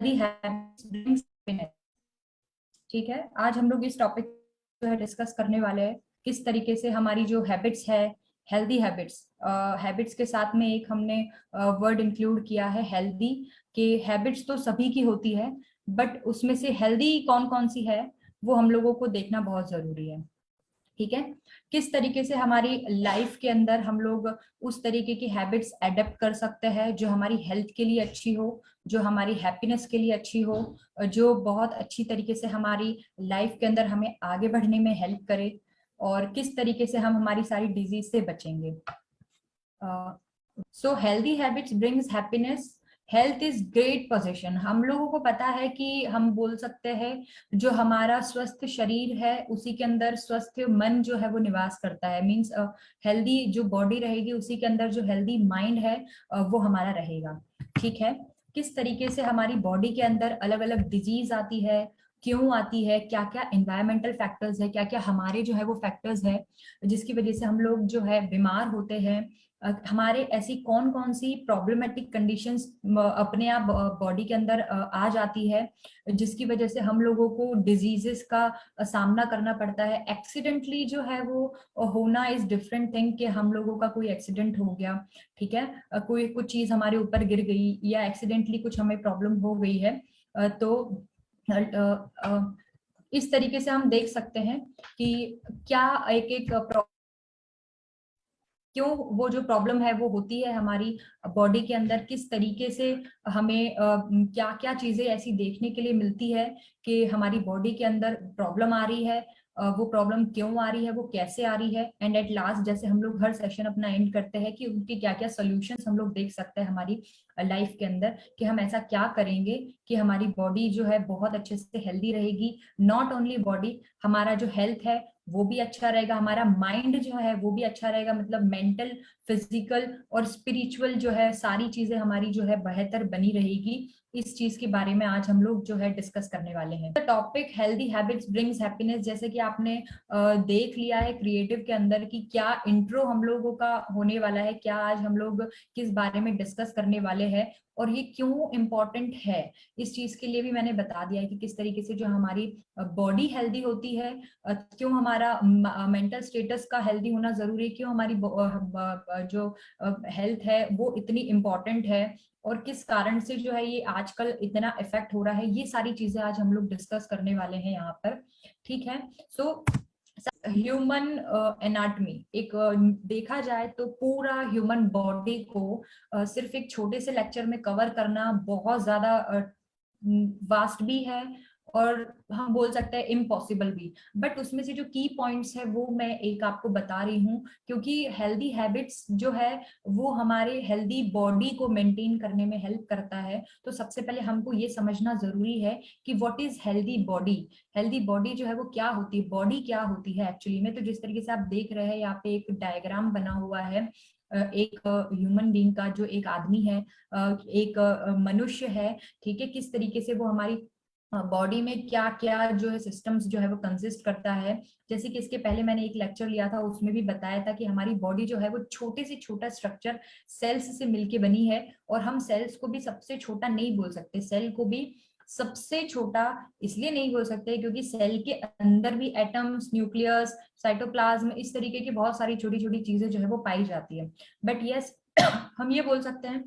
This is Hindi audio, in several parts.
ठीक है, आज हम लोग इस टॉपिक जो है डिस्कस करने वाले हैं किस तरीके से हमारी जो हैबिट्स है, हेल्दी हैबिट्स, हैबिट्स के साथ में एक हमने वर्ड इंक्लूड किया है हेल्दी, कि हैबिट्स तो सभी की होती है, बट उसमें से हेल्दी कौन कौन सी है वो हम लोगों को देखना बहुत जरूरी है। ठीक है, किस तरीके से हमारी लाइफ के अंदर हम लोग उस तरीके की हैबिट्स एडेप्ट कर सकते हैं जो हमारी हेल्थ के लिए अच्छी हो, जो हमारी हैप्पीनेस के लिए अच्छी हो, जो बहुत अच्छी तरीके से हमारी लाइफ के अंदर हमें आगे बढ़ने में हेल्प करे, और किस तरीके से हम हमारी सारी डिजीज से बचेंगे। So healthy habits brings happiness, health is great position. हम लोगों को पता है कि हम बोल सकते हैं जो हमारा स्वस्थ शरीर है उसी के अंदर स्वस्थ मन जो है वो निवास करता है। मींस हेल्दी जो बॉडी रहेगी उसी के अंदर जो हेल्दी माइंड है वो हमारा रहेगा। ठीक है, किस तरीके से हमारी बॉडी के अंदर अलग अलग डिजीज आती है, क्यों आती है, क्या क्या एनवायरमेंटल फैक्टर्स है, क्या क्या हमारे जो है वो फैक्टर्स है जिसकी वजह से हम लोग जो है बीमार होते हैं, हमारे ऐसी कौन कौन सी प्रॉब्लमेटिक कंडीशंस अपने आप बॉडी के अंदर आ जाती है जिसकी वजह से हम लोगों को डिजीजेस का सामना करना पड़ता है। एक्सीडेंटली जो है वो होना इज डिफरेंट थिंग, कि हम लोगों का कोई एक्सीडेंट हो गया, ठीक है, कोई कुछ चीज हमारे ऊपर गिर गई या एक्सीडेंटली कुछ हमें प्रॉब्लम हो गई है, तो इस तरीके से हम देख सकते हैं कि क्या एक एक क्यों वो जो प्रॉब्लम है वो होती है हमारी बॉडी के अंदर, किस तरीके से हमें क्या क्या चीजें ऐसी देखने के लिए मिलती है कि हमारी बॉडी के अंदर प्रॉब्लम आ रही है, वो प्रॉब्लम क्यों आ रही है, वो कैसे आ रही है, एंड एट लास्ट जैसे हम लोग हर सेशन अपना एंड करते हैं कि उनकी क्या क्या सोल्यूशंस हम लोग देख सकते हैं हमारी लाइफ के अंदर, कि हम ऐसा क्या करेंगे कि हमारी बॉडी जो है बहुत अच्छे से हेल्दी रहेगी। नॉट ओनली बॉडी, हमारा जो हेल्थ है वो भी अच्छा रहेगा, हमारा माइंड जो है वो भी अच्छा रहेगा, मतलब मेंटल, फिजिकल और स्पिरिचुअल जो है सारी चीजें हमारी जो है बेहतर बनी रहेगी। इस चीज के बारे में आज हम लोग जो है डिस्कस करने वाले हैं। Topic healthy habits brings happiness, जैसे कि आपने देख लिया है क्रिएटिव के अंदर कि क्या इंट्रो हम लोगों का होने वाला है, क्या आज हम लोग किस बारे में डिस्कस करने वाले हैं और ये क्यों इम्पोर्टेंट है। इस चीज के लिए भी मैंने बता दिया है कि किस तरीके से जो हमारी बॉडी हेल्दी होती है, क्यों हमारा मेंटल स्टेटस का हेल्दी होना जरूरी है, क्यों हमारी जो हेल्थ है वो इतनी इम्पोर्टेंट है, और किस कारण से जो है ये आजकल इतना इफेक्ट हो रहा है। ये सारी चीजें आज हम लोग डिस्कस करने वाले हैं यहाँ पर। ठीक है, सो ह्यूमन एनाटमी, एक देखा जाए तो पूरा ह्यूमन बॉडी को सिर्फ एक छोटे से लेक्चर में कवर करना बहुत ज्यादा वास्ट भी है, और हम बोल सकते हैं इम्पॉसिबल भी। बट उसमें से जो की पॉइंट्स है वो मैं एक आपको बता रही हूँ, क्योंकि हेल्दी हैबिट्स जो है वो हमारे हेल्दी बॉडी को मेंटेन करने में हेल्प करता है। तो सबसे पहले हमको ये समझना जरूरी है कि what is healthy body. Healthy body जो है वो क्या होती है, बॉडी क्या होती है एक्चुअली में। तो जिस तरीके से आप देख रहे हैं यहाँ पे एक डायग्राम बना हुआ है, एक ह्यूमन बीइंग का, जो एक आदमी है, एक मनुष्य है, ठीक है, किस तरीके से वो हमारी बॉडी में क्या क्या जो है सिस्टम्स जो है वो कंसिस्ट करता है। जैसे कि इसके पहले मैंने एक लेक्चर लिया था उसमें भी बताया था कि हमारी बॉडी जो है वो छोटे से छोटा स्ट्रक्चर सेल्स से मिलके बनी है, और हम सेल्स को भी सबसे छोटा नहीं बोल सकते, सेल को भी सबसे छोटा इसलिए नहीं बोल सकते क्योंकि सेल के अंदर भी एटम्स, न्यूक्लियस, साइटोप्लाज्म, इस तरीके की बहुत सारी छोटी छोटी चीजें जो है वो पाई जाती है। बट यस हम ये बोल सकते हैं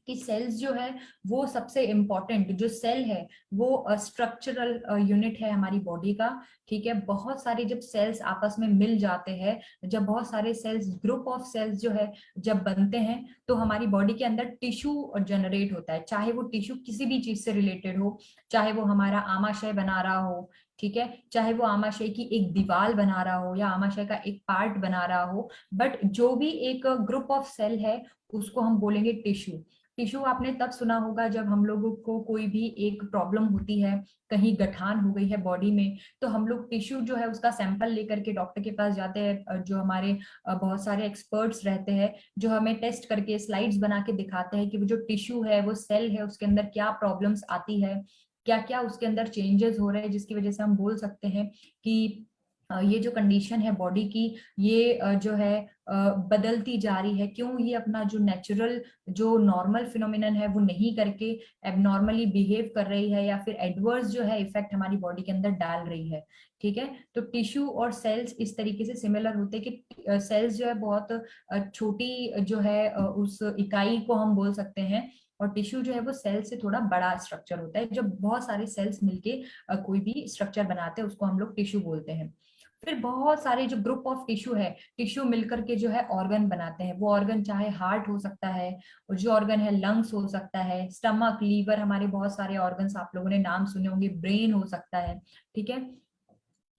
कि सेल्स जो है वो सबसे इम्पोर्टेंट जो सेल है वो स्ट्रक्चरल यूनिट है हमारी बॉडी का। ठीक है, बहुत सारे जब सेल्स आपस में मिल जाते हैं, जब बहुत सारे सेल्स, ग्रुप ऑफ सेल्स जो है जब बनते हैं, तो हमारी बॉडी के अंदर टिश्यू जनरेट होता है, चाहे वो टिश्यू किसी भी चीज से रिलेटेड हो, चाहे वो हमारा आमाशय बना रहा हो, ठीक है, चाहे वो आमाशय की एक दीवार बना रहा हो या आमाशय का एक पार्ट बना रहा हो, बट जो भी एक ग्रुप ऑफ सेल है उसको हम बोलेंगे टिश्यू। टिश्यू आपने तब सुना होगा जब हम लोगों को कोई भी एक प्रॉब्लम होती है, कहीं गठान हो गई है बॉडी में, तो हम लोग टिश्यू जो है उसका सैंपल लेकर के डॉक्टर के पास जाते हैं, जो हमारे बहुत सारे एक्सपर्ट्स रहते हैं जो हमें टेस्ट करके स्लाइड्स बना के दिखाते हैं कि वो जो टिश्यू है, वो सेल है, उसके अंदर क्या प्रॉब्लम्स आती है, क्या क्या उसके अंदर चेंजेस हो रहे हैं, जिसकी वजह से हम बोल सकते हैं कि ये जो कंडीशन है बॉडी की, ये जो है बदलती जा रही है, क्यों ये अपना जो नेचुरल जो नॉर्मल फिनोमिनन है वो नहीं करके एबनॉर्मली बिहेव कर रही है, या फिर एडवर्स जो है इफेक्ट हमारी बॉडी के अंदर डाल रही है। ठीक है, तो टिश्यू और सेल्स इस तरीके से सिमिलर होते हैं कि सेल्स जो है बहुत छोटी जो है उस इकाई को हम बोल सकते हैं, और टिश्यू जो है वो सेल से थोड़ा बड़ा स्ट्रक्चर होता है। जब बहुत सारे सेल्स मिलके कोई भी स्ट्रक्चर बनाते हैं उसको हम लोग टिश्यू बोलते हैं। फिर बहुत सारे जो ग्रुप ऑफ टिश्यू है, टिश्यू मिलकर के जो है ऑर्गन बनाते हैं। वो ऑर्गन चाहे हार्ट हो सकता है, और जो ऑर्गन है लंग्स हो सकता है, स्टमक, लीवर, हमारे बहुत सारे ऑर्गन्स आप लोगों ने नाम सुने होंगे, ब्रेन हो सकता है। ठीक है,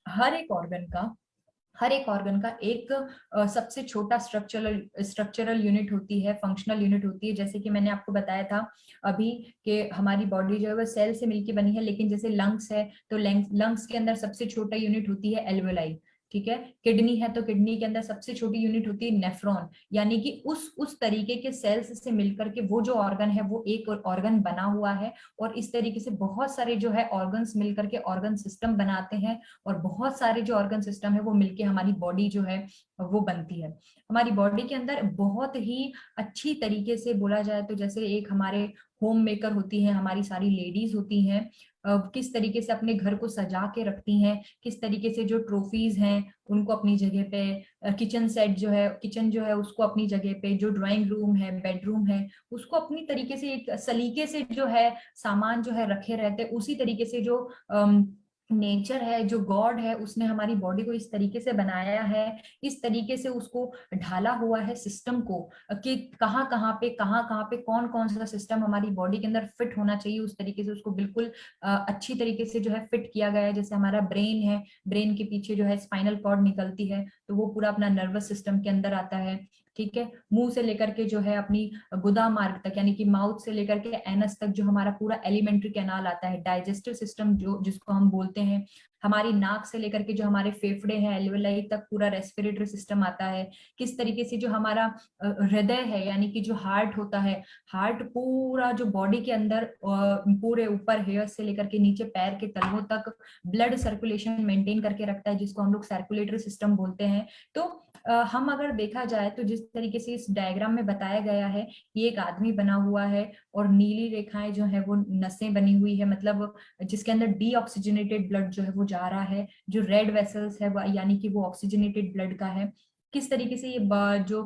हर एक ऑर्गन का हर एक ऑर्गन का एक सबसे छोटा स्ट्रक्चरल यूनिट होती है, फंक्शनल यूनिट होती है। जैसे कि मैंने आपको बताया था अभी कि हमारी बॉडी जो है वो सेल से मिलकर बनी है, लेकिन जैसे लंग्स है तो लंग्स के अंदर सबसे छोटा यूनिट होती है एल्वेलाई। ठीक है, किडनी है तो किडनी के अंदर सबसे छोटी यूनिट होती है नेफ्रॉन। यानी कि उस तरीके के सेल्स से मिलकर के वो जो ऑर्गन है वो एक ऑर्गन बना हुआ है। और इस तरीके से बहुत सारे जो है ऑर्गन्स मिलकर के ऑर्गन सिस्टम बनाते हैं, और बहुत सारे जो ऑर्गन सिस्टम है वो मिलके हमारी बॉडी जो है वो बनती है। हमारी बॉडी के अंदर बहुत ही अच्छी तरीके से बोला जाए तो जैसे एक हमारे होम मेकर होती है, हमारी सारी लेडीज होती हैं, किस तरीके से अपने घर को सजा के रखती हैं, किस तरीके से जो ट्रॉफीज हैं उनको अपनी जगह पे, किचन सेट जो है, किचन जो है उसको अपनी जगह पे, जो ड्राइंग रूम है, बेडरूम है, उसको अपनी तरीके से एक सलीके से जो है सामान जो है रखे रहते हैं। उसी तरीके से जो नेचर है, जो गॉड है, उसने हमारी बॉडी को इस तरीके से बनाया है, इस तरीके से उसको ढाला हुआ है सिस्टम को, कि कहाँ कहाँ पे कौन कौन सा सिस्टम हमारी बॉडी के अंदर फिट होना चाहिए, उस तरीके से उसको बिल्कुल अच्छी तरीके से जो है फिट किया गया है। जैसे हमारा ब्रेन है, ब्रेन के पीछे जो है स्पाइनल कॉर्ड निकलती है, तो वो पूरा अपना नर्वस सिस्टम के अंदर आता है। ठीक है, मुंह से लेकर के जो है अपनी गुदा मार्ग तक, यानी कि माउथ से लेकर के एनस तक जो हमारा पूरा एलिमेंट्री कैनाल आता है, डाइजेस्टिव सिस्टम जो जिसको हम बोलते हैं, हमारी नाक से लेकर के जो हमारे फेफड़े हैं, एल्वेलाई तक पूरा रेस्पिरेटरी सिस्टम आता है। किस तरीके से जो हमारा हृदय है, यानी कि जो हार्ट होता है, हार्ट पूरा जो बॉडी के अंदर पूरे ऊपर हेयर से लेकर के नीचे पैर के तलवों तक ब्लड सर्कुलेशन मेंटेन करके रखता है, जिसको हम लोग सर्कुलेटरी सिस्टम बोलते हैं। तो हम अगर देखा जाए तो जिस तरीके से इस डायग्राम में बताया गया है, ये एक आदमी बना हुआ है, और नीली रेखाएं जो है वो नसें बनी हुई है, मतलब जिसके अंदर डीऑक्सीजनेटेड ब्लड जो है वो जा रहा है। जो रेड वेसल्स है यानी कि वो ऑक्सीजनेटेड ब्लड का है। किस तरीके से ये जो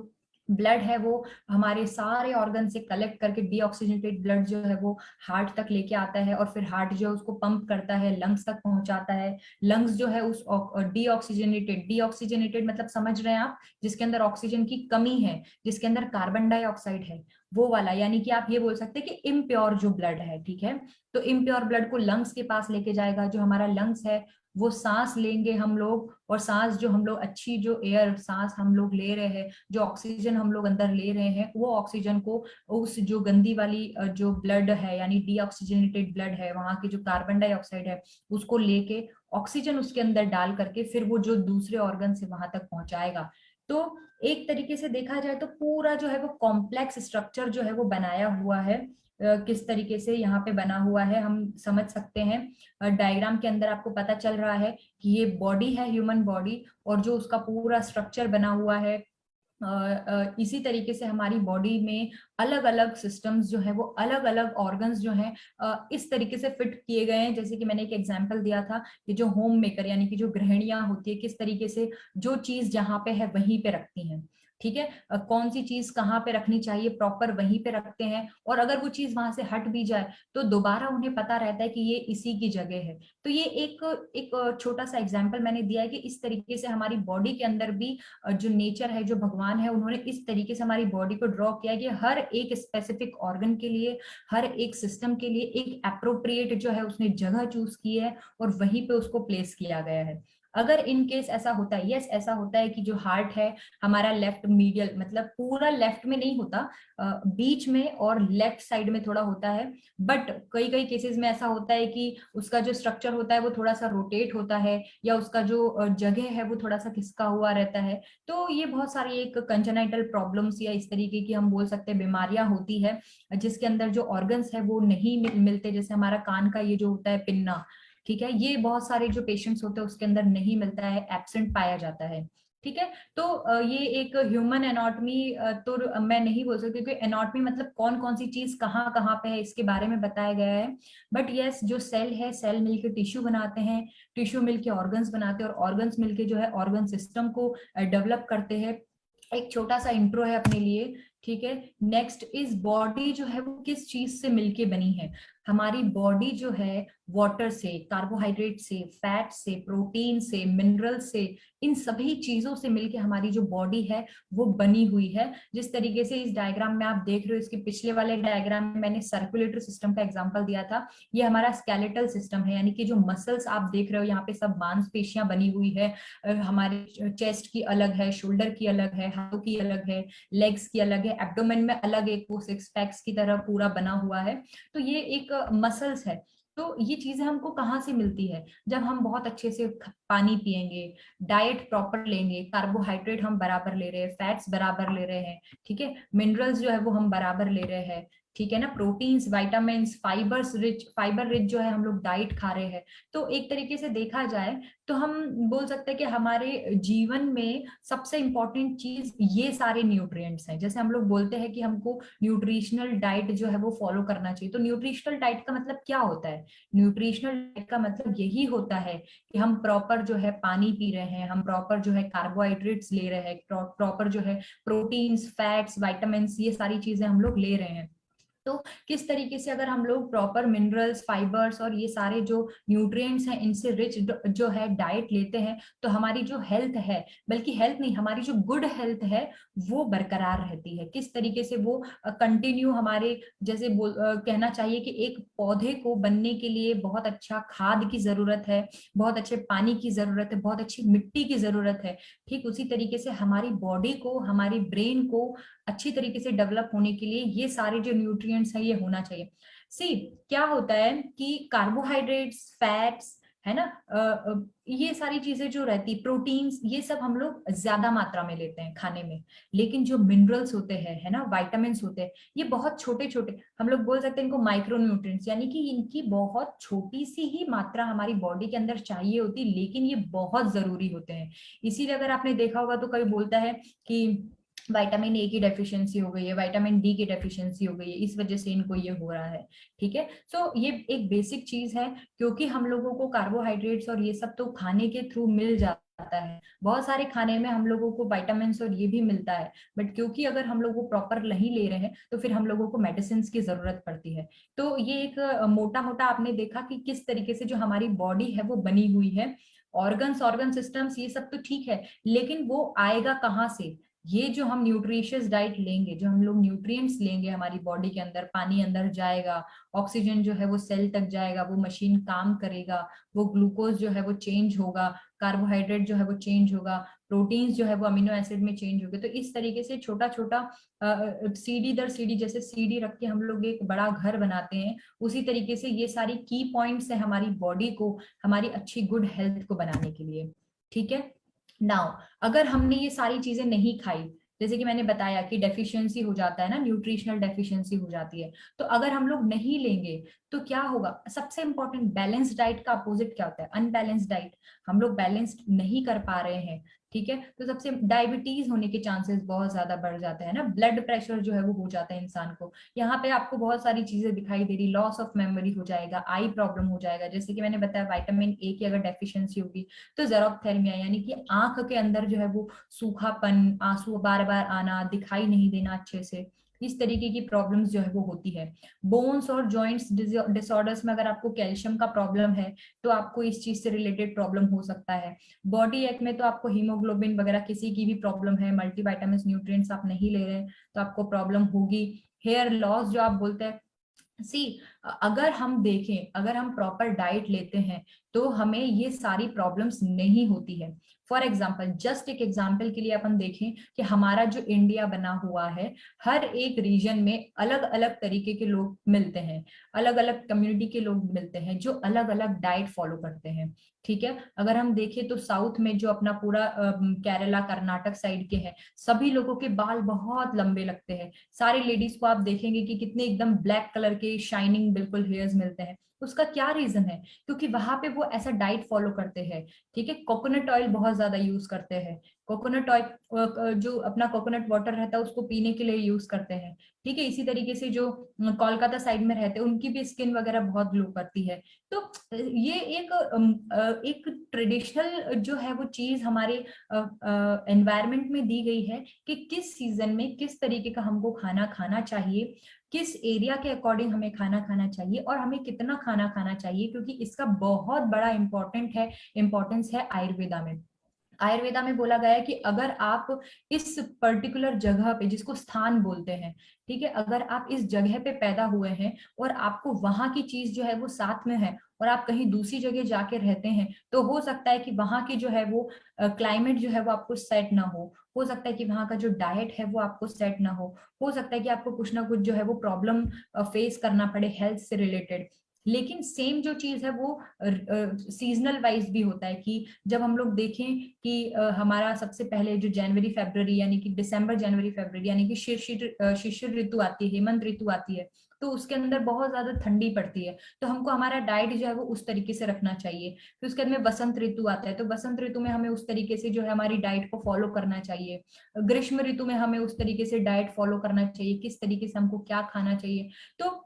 ब्लड है वो हमारे सारे ऑर्गन से कलेक्ट करके डीऑक्सीजनेटेड ब्लड जो है वो हार्ट तक लेके आता है, और फिर हार्ट जो है उसको पंप करता है, लंग्स तक पहुंचाता है। लंग्स जो है उस डीऑक्सीजनेटेड मतलब समझ रहे हैं आप, जिसके अंदर ऑक्सीजन की कमी है, जिसके अंदर कार्बन डाइऑक्साइड है, वो वाला, यानी कि आप ये बोल सकते हैं कि इम्प्योर जो ब्लड है। ठीक है, तो इम्प्योर ब्लड को लंग्स के पास लेके जाएगा। जो हमारा लंग्स है वो सांस लेंगे हम लोग, और सांस जो हम लोग अच्छी जो एयर सांस हम लोग ले रहे हैं, जो ऑक्सीजन हम लोग अंदर ले रहे हैं, वो ऑक्सीजन को उस जो गंदी वाली जो ब्लड है, यानी डीऑक्सीजनेटेड ब्लड है, वहां की जो कार्बन डाइऑक्साइड है उसको लेके ऑक्सीजन उसके अंदर डाल करके फिर वो जो दूसरे ऑर्गन से वहां तक पहुंचाएगा। तो एक तरीके से देखा जाए तो पूरा जो है वो कॉम्प्लेक्स स्ट्रक्चर जो है वो बनाया हुआ है। किस तरीके से यहाँ पे बना हुआ है हम समझ सकते हैं। डायग्राम के अंदर आपको पता चल रहा है कि ये बॉडी है, ह्यूमन बॉडी, और जो उसका पूरा स्ट्रक्चर बना हुआ है। इसी तरीके से हमारी बॉडी में अलग अलग सिस्टम्स जो है वो अलग अलग ऑर्गन्स जो हैं इस तरीके से फिट किए गए हैं। जैसे कि मैंने एक एग्जांपल दिया था कि जो होम मेकर यानी कि जो गृहिणियां होती है, किस तरीके से जो चीज जहां पे है वहीं पे रखती हैं। ठीक है, कौन सी चीज कहाँ पे रखनी चाहिए प्रॉपर वहीं पे रखते हैं, और अगर वो चीज वहां से हट भी जाए तो दोबारा उन्हें पता रहता है कि ये इसी की जगह है। तो ये एक एक छोटा सा एग्जाम्पल मैंने दिया है कि इस तरीके से हमारी बॉडी के अंदर भी जो नेचर है, जो भगवान है, उन्होंने इस तरीके से हमारी बॉडी को ड्रॉ किया है कि हर एक स्पेसिफिक ऑर्गन के लिए, हर एक सिस्टम के लिए एक अप्रोप्रिएट जो है उसने जगह चूज की है, और वहीं पे उसको प्लेस किया गया है। अगर इन केस ऐसा होता है, यस ऐसा होता है कि जो हार्ट है हमारा लेफ्ट मीडियल, मतलब पूरा लेफ्ट में नहीं होता, बीच में और लेफ्ट साइड में थोड़ा होता है। बट कई कई केसेस में ऐसा होता है कि उसका जो स्ट्रक्चर होता है वो थोड़ा सा रोटेट होता है, या उसका जो जगह है वो थोड़ा सा खिसका हुआ रहता है। तो ये बहुत सारी एक कंजेनाइटल प्रॉब्लम्स या इस तरीके की हम बोल सकते हैं बीमारियां होती है, जिसके अंदर जो ऑर्गन्स है वो नहीं मिलते। जैसे हमारा कान का ये जो होता है पिन्ना, ठीक है, ये बहुत सारे जो पेशेंट्स होते हैं उसके अंदर नहीं मिलता है, एब्सेंट पाया जाता है। ठीक है, तो ये एक ह्यूमन एनाटॉमी, तो मैं नहीं बोल सकती क्योंकि एनाटॉमी मतलब कौन कौन सी चीज कहाँ कहाँ पे है इसके बारे में बताया गया है। बट यस, जो सेल है, सेल मिलकर टिश्यू बनाते हैं, टिश्यू मिलके ऑर्गन्स बनाते हैं, और ऑर्गन्स मिलके जो है ऑर्गन सिस्टम को डेवलप करते हैं। एक छोटा सा इंट्रो है अपने लिए। ठीक है, नेक्स्ट इज बॉडी जो है वो किस चीज से मिलके बनी है। हमारी बॉडी जो है वाटर से, कार्बोहाइड्रेट से, फैट से, प्रोटीन से, मिनरल से, इन सभी चीजों से मिलके हमारी जो बॉडी है वो बनी हुई है। जिस तरीके से इस डायग्राम में आप देख रहे हो, इसके पिछले वाले डायग्राम में मैंने सर्कुलेटरी सिस्टम का एग्जांपल दिया था, ये हमारा स्केलेटल सिस्टम है, यानी कि जो मसल्स आप देख रहे हो यहाँ पे सब मांसपेशियां बनी हुई है। हमारे चेस्ट की अलग है, शोल्डर की अलग है, हाथों की अलग है, लेग्स की अलग है, एब्डोमेन में अलग एक वो सिक्स पैक्स की तरह पूरा बना हुआ है। तो ये एक मसल्स है। तो ये चीजें हमको कहाँ से मिलती है, जब हम बहुत अच्छे से पानी पिएंगे, डाइट प्रॉपर लेंगे, कार्बोहाइड्रेट हम बराबर ले रहे हैं, फैट्स बराबर ले रहे हैं, ठीक है, मिनरल्स जो है वो हम बराबर ले रहे हैं, ठीक है ना, प्रोटीन्स, विटामिन्स, फाइबर रिच जो है हम लोग डाइट खा रहे हैं। तो एक तरीके से देखा जाए तो हम बोल सकते हैं कि हमारे जीवन में सबसे इंपॉर्टेंट चीज ये सारे न्यूट्रिएंट्स हैं। जैसे हम लोग बोलते हैं कि हमको न्यूट्रिशनल डाइट जो है वो फॉलो करना चाहिए, तो न्यूट्रिशनल डाइट का मतलब क्या होता है? न्यूट्रिशनल डाइट का मतलब यही होता है कि हम प्रॉपर जो है पानी पी रहे हैं, हम प्रॉपर जो है कार्बोहाइड्रेट्स ले रहे हैं, प्रॉपर जो है प्रोटीन्स, फैट्स, विटामिन, ये सारी चीजें हम लोग ले रहे हैं। तो किस तरीके से अगर हम लोग प्रॉपर मिनरल्स, फाइबर्स और ये सारे जो न्यूट्रिएंट्स हैं इनसे रिच जो है डाइट लेते हैं, तो हमारी जो हेल्थ है, बल्कि हेल्थ नहीं, हमारी जो गुड हेल्थ है वो बरकरार रहती है। किस तरीके से वो कंटिन्यू हमारे, जैसे कहना चाहिए कि एक पौधे को बनने के लिए बहुत अच्छा खाद की जरूरत है, बहुत अच्छे पानी की जरूरत है, बहुत अच्छी मिट्टी की जरूरत है। ठीक उसी तरीके से हमारी बॉडी को, हमारी ब्रेन को अच्छी तरीके से डेवलप होने के लिए ये सारे जो न्यूट्रिएंट्स है ये होना चाहिए। सी, क्या होता है कि कार्बोहाइड्रेट्स, फैट्स, है ना, ये सारी चीजें जो रहती, प्रोटीन्स, ये सब हम लोग ज्यादा मात्रा में लेते हैं खाने में। लेकिन जो मिनरल्स होते हैं, है ना, विटामिन होते हैं, ये बहुत छोटे छोटे, हम लोग बोल सकते हैं इनको माइक्रो न्यूट्रिएंट्स, यानी कि इनकी बहुत छोटी सी ही मात्रा हमारी बॉडी के अंदर चाहिए होती, लेकिन ये बहुत जरूरी होते हैं। इसीलिए अगर आपने देखा होगा तो कोई बोलता है कि विटामिन ए की डेफिशिएंसी हो गई है, विटामिन डी की डेफिशिएंसी हो गई है, इस वजह से इनको ये हो रहा है। ठीक है, तो ये एक बेसिक चीज है, क्योंकि हम लोगों को कार्बोहाइड्रेट्स और ये सब तो खाने के थ्रू मिल जाता है, बहुत सारे खाने में हम लोगों को विटामिन और ये भी मिलता है, बट क्योंकि अगर हम लोग वो प्रॉपर नहीं ले रहे हैं तो फिर हम लोगों को मेडिसिन की जरूरत पड़ती है। तो ये एक मोटा मोटा आपने देखा कि किस तरीके से जो हमारी बॉडी है वो बनी हुई है। ऑर्गन सिस्टम्स ये सब तो ठीक है, लेकिन वो आएगा कहाँ से? ये जो हम न्यूट्रिशियस डाइट लेंगे, जो हम लोग न्यूट्रिएंट्स लेंगे, हमारी बॉडी के अंदर पानी अंदर जाएगा, ऑक्सीजन जो है वो सेल तक जाएगा, वो मशीन काम करेगा, वो ग्लूकोज जो है वो चेंज होगा, कार्बोहाइड्रेट जो है वो चेंज होगा, प्रोटीन्स जो है वो अमीनो एसिड में चेंज होगा। तो इस तरीके से छोटा छोटा सीढ़ी दर सीढ़ी, जैसे सीढ़ी रख के हम लोग एक बड़ा घर बनाते हैं, उसी तरीके से ये सारी की पॉइंट्स है हमारी बॉडी को, हमारी अच्छी गुड हेल्थ को बनाने के लिए। ठीक है, नाउ अगर हमने ये सारी चीजें नहीं खाई, जैसे कि मैंने बताया कि डेफिशिएंसी हो जाता है ना, न्यूट्रिशनल डेफिशिएंसी हो जाती है, तो अगर हम लोग नहीं लेंगे तो क्या होगा? सबसे इंपॉर्टेंट, बैलेंस डाइट का अपोजिट क्या होता है? Unbalanced diet. हम लोग बैलेंस्ड नहीं कर पा रहे हैं, ठीक है, तो सबसे डायबिटीज होने के चांसेस बहुत ज्यादा बढ़ जाते हैं ना, ब्लड प्रेशर जो है वो हो जाता है इंसान को। यहाँ पे आपको बहुत सारी चीजें दिखाई दे रही, लॉस ऑफ मेमोरी हो जाएगा, आई प्रॉब्लम हो जाएगा, जैसे कि मैंने बताया विटामिन ए की अगर डेफिशिएंसी होगी तो जेरोप्थेल्मिया, यानी कि आंख के अंदर जो है वो सूखापन, आंसू बार बार आना, दिखाई नहीं देना अच्छे से, इस तरीके की प्रॉब्लम्स जो है वो होती है। बोन्स और जॉइंट्स डिसऑर्डर्स में अगर आपको कैल्शियम का प्रॉब्लम है तो आपको इस चीज से रिलेटेड प्रॉब्लम हो सकता है। बॉडी एक में तो आपको हीमोग्लोबिन वगैरह किसी की भी प्रॉब्लम है, मल्टीविटामिन न्यूट्रिएंट्स आप नहीं ले रहे तो आपको प्रॉब्लम होगी। हेयर लॉस जो आप बोलते हैं, सी, अगर हम देखें, अगर हम प्रॉपर डाइट लेते हैं तो हमें ये सारी प्रॉब्लम्स नहीं होती है। फॉर एग्जाम्पल, जस्ट एक एग्जाम्पल के लिए अपन देखें कि हमारा जो इंडिया बना हुआ है, हर एक रीजन में अलग अलग तरीके के लोग मिलते हैं, अलग अलग कम्युनिटी के लोग मिलते हैं जो अलग अलग डाइट फॉलो करते हैं। ठीक है, अगर हम देखें तो साउथ में जो अपना पूरा केरला कर्नाटक साइड के हैं, सभी लोगों के बाल बहुत लंबे लगते हैं, सारी लेडीज को आप देखेंगे कि कितने एकदम ब्लैक कलर के शाइनिंग बिल्कुल हेयर्स मिलते हैं। उसका क्या रीजन है? क्योंकि वहां पे वो ऐसा डाइट फॉलो करते हैं, ठीक है, कोकोनट ऑयल बहुत ज्यादा यूज करते हैं, कोकोनट ऑयल जो अपना कोकोनट वाटर रहता है उसको पीने के लिए यूज करते हैं, ठीक है। इसी तरीके से जो कोलकाता साइड में रहते हैं उनकी भी स्किन वगैरह बहुत ग्लो करती है। तो ये एक ट्रेडिशनल जो है वो चीज हमारे एनवायरमेंट में दी गई है कि किस सीजन में किस तरीके का हमको खाना खाना चाहिए, किस एरिया के अकॉर्डिंग हमें खाना खाना चाहिए और हमें कितना खाना खाना चाहिए, क्योंकि इसका बहुत बड़ा इंपॉर्टेंस है आयुर्वेदा में। आयुर्वेदा में बोला गया है कि अगर आप इस पर्टिकुलर जगह पे, जिसको स्थान बोलते हैं, ठीक है, अगर आप इस जगह पे पैदा हुए हैं और आपको वहां की चीज जो है वो साथ में है और आप कहीं दूसरी जगह जाके रहते हैं, तो हो सकता है कि वहां की जो है वो क्लाइमेट जो है वो आपको सेट ना हो सकता है कि वहां का जो डाइट है वो आपको सेट ना हो सकता है कि आपको कुछ ना कुछ जो है वो प्रॉब्लम फेस करना पड़े हेल्थ से रिलेटेड। लेकिन सेम जो चीज है वो सीजनल वाइज भी होता है कि जब हम लोग देखें कि हमारा सबसे पहले जो जनवरी फरवरी यानी कि दिसंबर जनवरी फरवरी यानी कि शिशिर ऋतु आती है, हेमंत ऋतु आती है, तो उसके अंदर बहुत ज्यादा ठंडी पड़ती है, तो हमको हमारा डाइट जो है वो उस तरीके से रखना चाहिए। फिर उसके बाद में बसंत ऋतु आता है, तो बसंत ऋतु में हमें उस तरीके से जो है हमारी डाइट को फॉलो करना चाहिए। ग्रीष्म ऋतु में हमें उस तरीके से डाइट फॉलो करना चाहिए, किस तरीके से हमको क्या खाना चाहिए। तो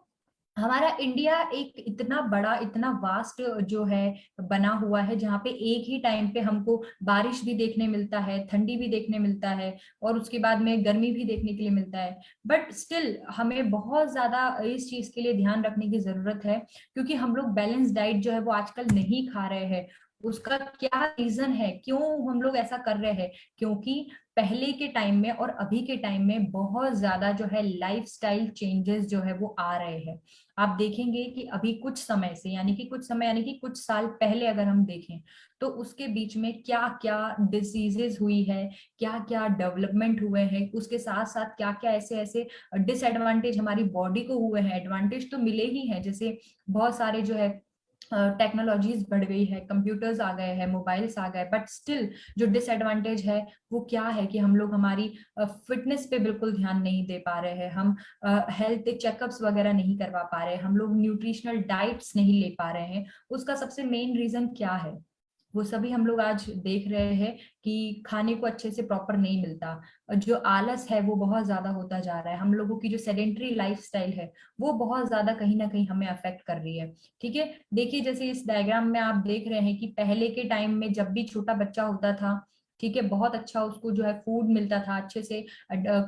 हमारा इंडिया एक इतना बड़ा, इतना वास्ट जो है बना हुआ है, जहाँ पे एक ही टाइम पे हमको बारिश भी देखने मिलता है, ठंडी भी देखने मिलता है और उसके बाद में गर्मी भी देखने के लिए मिलता है। बट स्टिल हमें बहुत ज्यादा इस चीज के लिए ध्यान रखने की जरूरत है, क्योंकि हम लोग बैलेंस डाइट जो है वो आजकल नहीं खा रहे हैं। उसका क्या रीजन है, क्यों हम लोग ऐसा कर रहे हैं? क्योंकि पहले के टाइम में और अभी के टाइम में बहुत ज्यादा जो है लाइफस्टाइल चेंजेस जो है वो आ रहे हैं। आप देखेंगे कि अभी कुछ समय से, यानी कि कुछ समय यानी कि कुछ साल पहले अगर हम देखें, तो उसके बीच में क्या क्या डिसीजेस हुई है, क्या क्या डेवलपमेंट हुए हैं, उसके साथ साथ क्या क्या ऐसे ऐसे डिसएडवांटेज हमारी बॉडी को हुए हैं। एडवांटेज तो मिले ही हैं, जैसे बहुत सारे जो है टेक्नोलॉजीज बढ़ गई है, कंप्यूटर्स आ गए हैं, मोबाइल्स आ गए, बट स्टिल जो डिसएडवांटेज है वो क्या है कि हम लोग हमारी फिटनेस पे बिल्कुल ध्यान नहीं दे पा रहे हैं, हम हेल्थ चेकअप्स वगैरह नहीं करवा पा रहे हैं, हम लोग न्यूट्रिशनल डाइट्स नहीं ले पा रहे हैं। उसका सबसे मेन रीजन क्या है? वो सभी हम लोग आज देख रहे हैं कि खाने को अच्छे से प्रॉपर नहीं मिलता, जो आलस है वो बहुत ज्यादा होता जा रहा है, हम लोगों की जो सेडेंट्री लाइफस्टाइल है वो बहुत ज्यादा कहीं ना कहीं हमें अफेक्ट कर रही है। ठीक है, देखिए जैसे इस डायग्राम में आप देख रहे हैं कि पहले के टाइम में जब भी छोटा बच्चा होता था, ठीक है, बहुत अच्छा उसको जो है फूड मिलता था, अच्छे से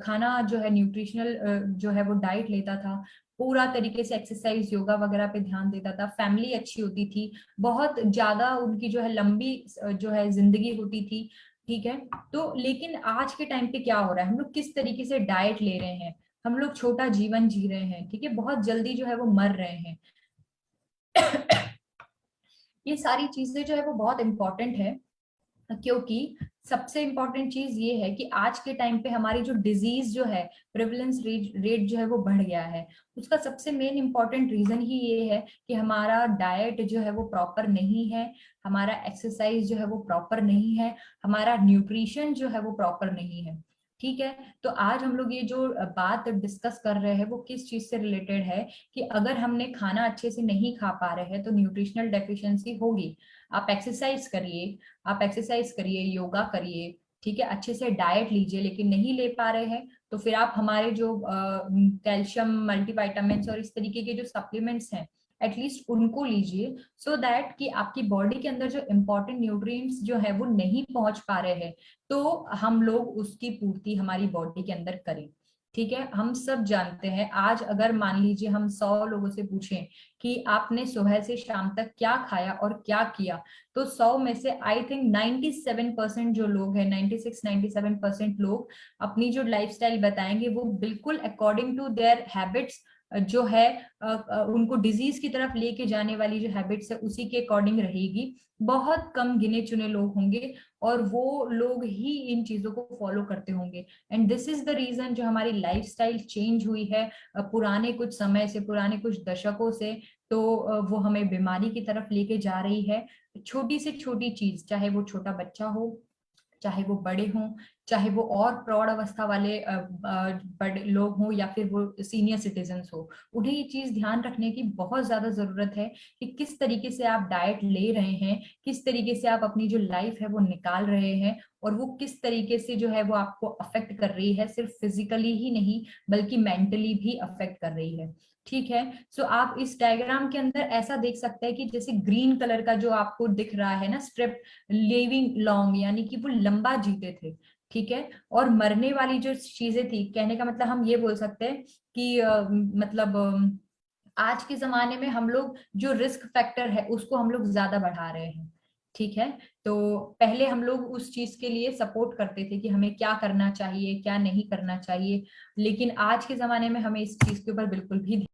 खाना जो है न्यूट्रिशनल जो है वो डाइट लेता था, पूरा तरीके से एक्सरसाइज योगा वगैरह पे ध्यान देता था, फैमिली अच्छी होती थी, बहुत ज्यादा उनकी जो है लंबी जो है जिंदगी होती थी। ठीक है, तो लेकिन आज के टाइम पे क्या हो रहा है, हम लोग किस तरीके से डाइट ले रहे हैं, हम लोग छोटा जीवन जी रहे हैं, ठीक है, बहुत जल्दी जो है वो मर रहे हैं। ये सारी चीजें जो है वो बहुत इंपॉर्टेंट है, क्योंकि सबसे इंपॉर्टेंट चीज ये है कि आज के टाइम पे हमारी जो डिजीज जो है, प्रेवलेंस रेट जो है वो बढ़ गया है। उसका सबसे मेन इंपॉर्टेंट रीजन ही ये है कि हमारा डाइट जो है वो प्रॉपर नहीं है, हमारा एक्सरसाइज जो है वो प्रॉपर नहीं है, हमारा न्यूट्रिशन जो है वो प्रॉपर नहीं है। ठीक है, तो आज हम लोग ये जो बात डिस्कस कर रहे हैं वो किस चीज से रिलेटेड है, कि अगर हमने खाना अच्छे से नहीं खा पा रहे हैं तो न्यूट्रिशनल डेफिशिएंसी होगी। आप एक्सरसाइज करिए, आप एक्सरसाइज करिए, योगा करिए, ठीक है, अच्छे से डाइट लीजिए, लेकिन नहीं ले पा रहे हैं तो फिर आप हमारे जो कैल्शियम मल्टीविटामिन्स और इस तरीके के जो सप्लीमेंट्स हैं एटलीस्ट उनको लीजिए, सो दैट कि आपकी बॉडी के अंदर जो इंपॉर्टेंट न्यूट्रिएंट्स जो है वो नहीं पहुंच पा रहे हैं, तो हम लोग उसकी पूर्ति हमारी बॉडी के अंदर करें। ठीक है, हम सब जानते हैं, आज अगर मान लीजिए हम 100 लोगों से पूछें कि आपने सुबह से शाम तक क्या खाया और क्या किया, तो 100 में से आई थिंक 97% जो लोग हैं, 96-97% लोग अपनी जो लाइफस्टाइल बताएंगे वो बिल्कुल अकॉर्डिंग टू देयर हैबिट्स जो है उनको डिजीज की तरफ लेके जाने वाली जो हैबिट्स है उसी के अकॉर्डिंग रहेगी। बहुत कम गिने चुने लोग होंगे और वो लोग ही इन चीजों को फॉलो करते होंगे। And this is the reason जो हमारी लाइफस्टाइल चेंज हुई है पुराने कुछ समय से, पुराने कुछ दशकों से, तो वो हमें बीमारी की तरफ लेके जा रही है। छोटी से छोटी चीज, चाहे वो छोटा बच्चा हो, चाहे वो बड़े हों, चाहे वो और प्रौढ़ अवस्था वाले बड़े लोग हों, या फिर वो सीनियर सिटीजन्स हो। उन्हें ये चीज ध्यान रखने की बहुत ज्यादा जरूरत है कि किस तरीके से आप डाइट ले रहे हैं, किस तरीके से आप अपनी जो लाइफ है वो निकाल रहे हैं, और वो किस तरीके से जो है वो आपको अफेक्ट कर रही है, सिर्फ फिजिकली ही नहीं बल्कि मेंटली भी अफेक्ट कर रही है। ठीक है। सो आप इस डायग्राम के अंदर ऐसा देख सकते हैं कि जैसे ग्रीन कलर का जो आपको दिख रहा है ना स्ट्रिप, लिविंग लॉन्ग, यानी कि वो लंबा जीते थे। ठीक है। और मरने वाली जो चीजें थी, कहने का मतलब हम ये बोल सकते हैं कि मतलब आज के जमाने में हम लोग जो रिस्क फैक्टर है उसको हम लोग ज्यादा बढ़ा रहे हैं। ठीक है। तो पहले हम लोग उस चीज के लिए सपोर्ट करते थे कि हमें क्या करना चाहिए क्या नहीं करना चाहिए, लेकिन आज के जमाने में हमें इस चीज के ऊपर बिल्कुल भी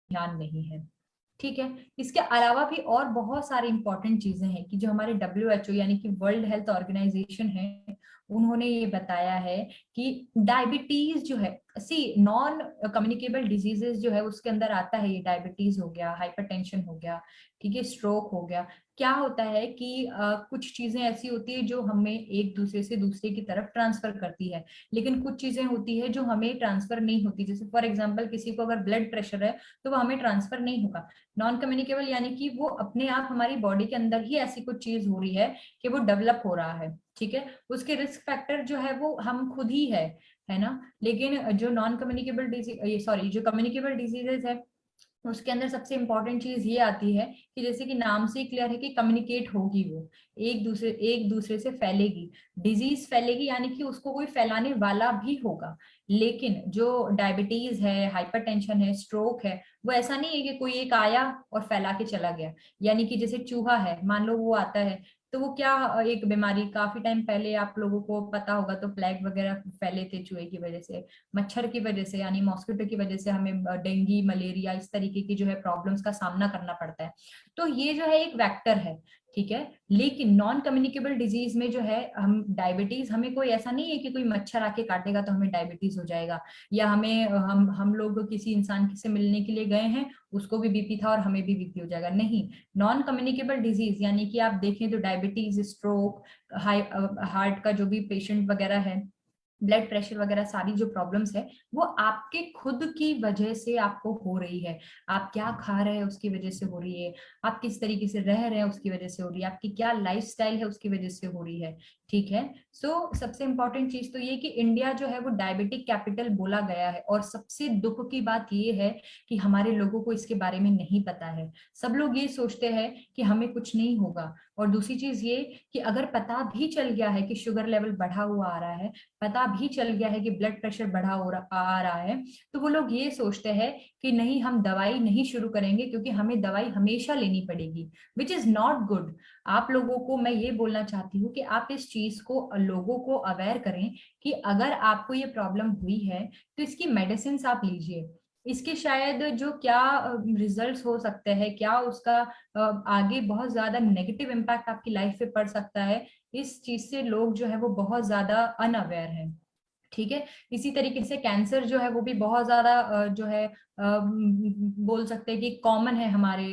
ध्यान नहीं है। ठीक है। इसके अलावा भी और बहुत सारी इंपॉर्टेंट चीजें हैं कि जो हमारे WHO यानी कि वर्ल्ड हेल्थ ऑर्गेनाइजेशन है, उन्होंने ये बताया है कि डायबिटीज जो है, सी नॉन कम्युनिकेबल डिजीजेस जो है उसके अंदर आता है, ये डायबिटीज हो गया, हाइपरटेंशन हो गया, ठीक है, स्ट्रोक हो गया। क्या होता है कि कुछ चीजें ऐसी होती है जो हमें एक दूसरे से दूसरे की तरफ ट्रांसफर करती है, लेकिन कुछ चीजें होती है जो हमें ट्रांसफर नहीं होती। जैसे फॉर एग्जाम्पल किसी को अगर ब्लड प्रेशर है तो वो हमें ट्रांसफर नहीं होगा। नॉन कम्युनिकेबल यानी कि वो अपने आप हमारी बॉडी के अंदर ही ऐसी कुछ चीज हो रही है कि वो डेवलप हो रहा है। ठीक है। उसके रिस्क फैक्टर जो है वो हम खुद ही है ना। लेकिन जो नॉन कम्युनिकेबल डिजीज, सॉरी, जो कम्युनिकेबल डिजीजेज है उसके अंदर सबसे इंपॉर्टेंट चीज ये आती है कि जैसे कि नाम से ही क्लियर है कि कम्युनिकेट होगी, वो एक दूसरे से फैलेगी, डिजीज फैलेगी, यानी कि उसको कोई फैलाने वाला भी होगा। लेकिन जो डायबिटीज है, हाइपरटेंशन है, स्ट्रोक है, वो ऐसा नहीं है कि कोई एक आया और फैला के चला गया। यानी कि जैसे चूहा है, मान लो वो आता है, तो वो क्या, एक बीमारी काफी टाइम पहले आप लोगों को पता होगा तो प्लेग वगैरह फैले थे चूहे की वजह से, मच्छर की वजह से, यानी मॉस्किटो की वजह से हमें डेंगू मलेरिया इस तरीके की जो है प्रॉब्लम्स का सामना करना पड़ता है। तो ये जो है एक वेक्टर है। ठीक है। लेकिन नॉन कम्युनिकेबल डिजीज में जो है, हम डायबिटीज, हमें कोई ऐसा नहीं है कि कोई मच्छर आके काटेगा तो हमें डायबिटीज हो जाएगा, या हमें हम लोग किसी इंसान से मिलने के लिए गए हैं, उसको भी बीपी था और हमें भी बीपी हो जाएगा, नहीं। नॉन कम्युनिकेबल डिजीज यानी कि आप देखें तो डायबिटीज, स्ट्रोक, हाई हार्ट का जो भी पेशेंट वगैरह है, ब्लड प्रेशर वगैरह, सारी जो प्रॉब्लम्स है वो आपके खुद की वजह से आपको हो रही है। आप क्या खा रहे हैं उसकी वजह से हो रही है, आप किस तरीके से रह रहे हैं उसकी वजह से हो रही है, आपकी क्या लाइफस्टाइल है उसकी वजह से हो रही है। ठीक है। सो सबसे इंपॉर्टेंट चीज तो ये कि इंडिया जो है वो डायबिटिक कैपिटल बोला गया है, और सबसे दुख की बात ये है कि हमारे लोगों को इसके बारे में नहीं पता है। सब लोग ये सोचते हैं कि हमें कुछ नहीं होगा, और दूसरी चीज ये कि अगर पता भी चल गया है कि शुगर लेवल बढ़ा हुआ आ रहा है, पता भी चल गया है कि ब्लड प्रेशर बढ़ा हो रहा आ रहा है, तो वो लोग ये सोचते हैं कि नहीं, हम दवाई नहीं शुरू करेंगे क्योंकि हमें दवाई हमेशा लेनी पड़ेगी, विच इज नॉट गुड। आप लोगों को मैं ये बोलना चाहती हूँ कि आप इस चीज को लोगों को अवेयर करें कि अगर आपको ये प्रॉब्लम हुई है तो इसकी मेडिसिन आप लीजिए। इसके शायद जो क्या रिजल्ट्स हो सकते हैं, क्या उसका आगे बहुत ज्यादा नेगेटिव इम्पैक्ट आपकी लाइफ पे पड़ सकता है, इस चीज से लोग जो है वो बहुत ज्यादा अनअवेयर है। ठीक है। इसी तरीके से कैंसर जो है वो भी बहुत ज्यादा जो है बोल सकते हैं कि कॉमन है हमारे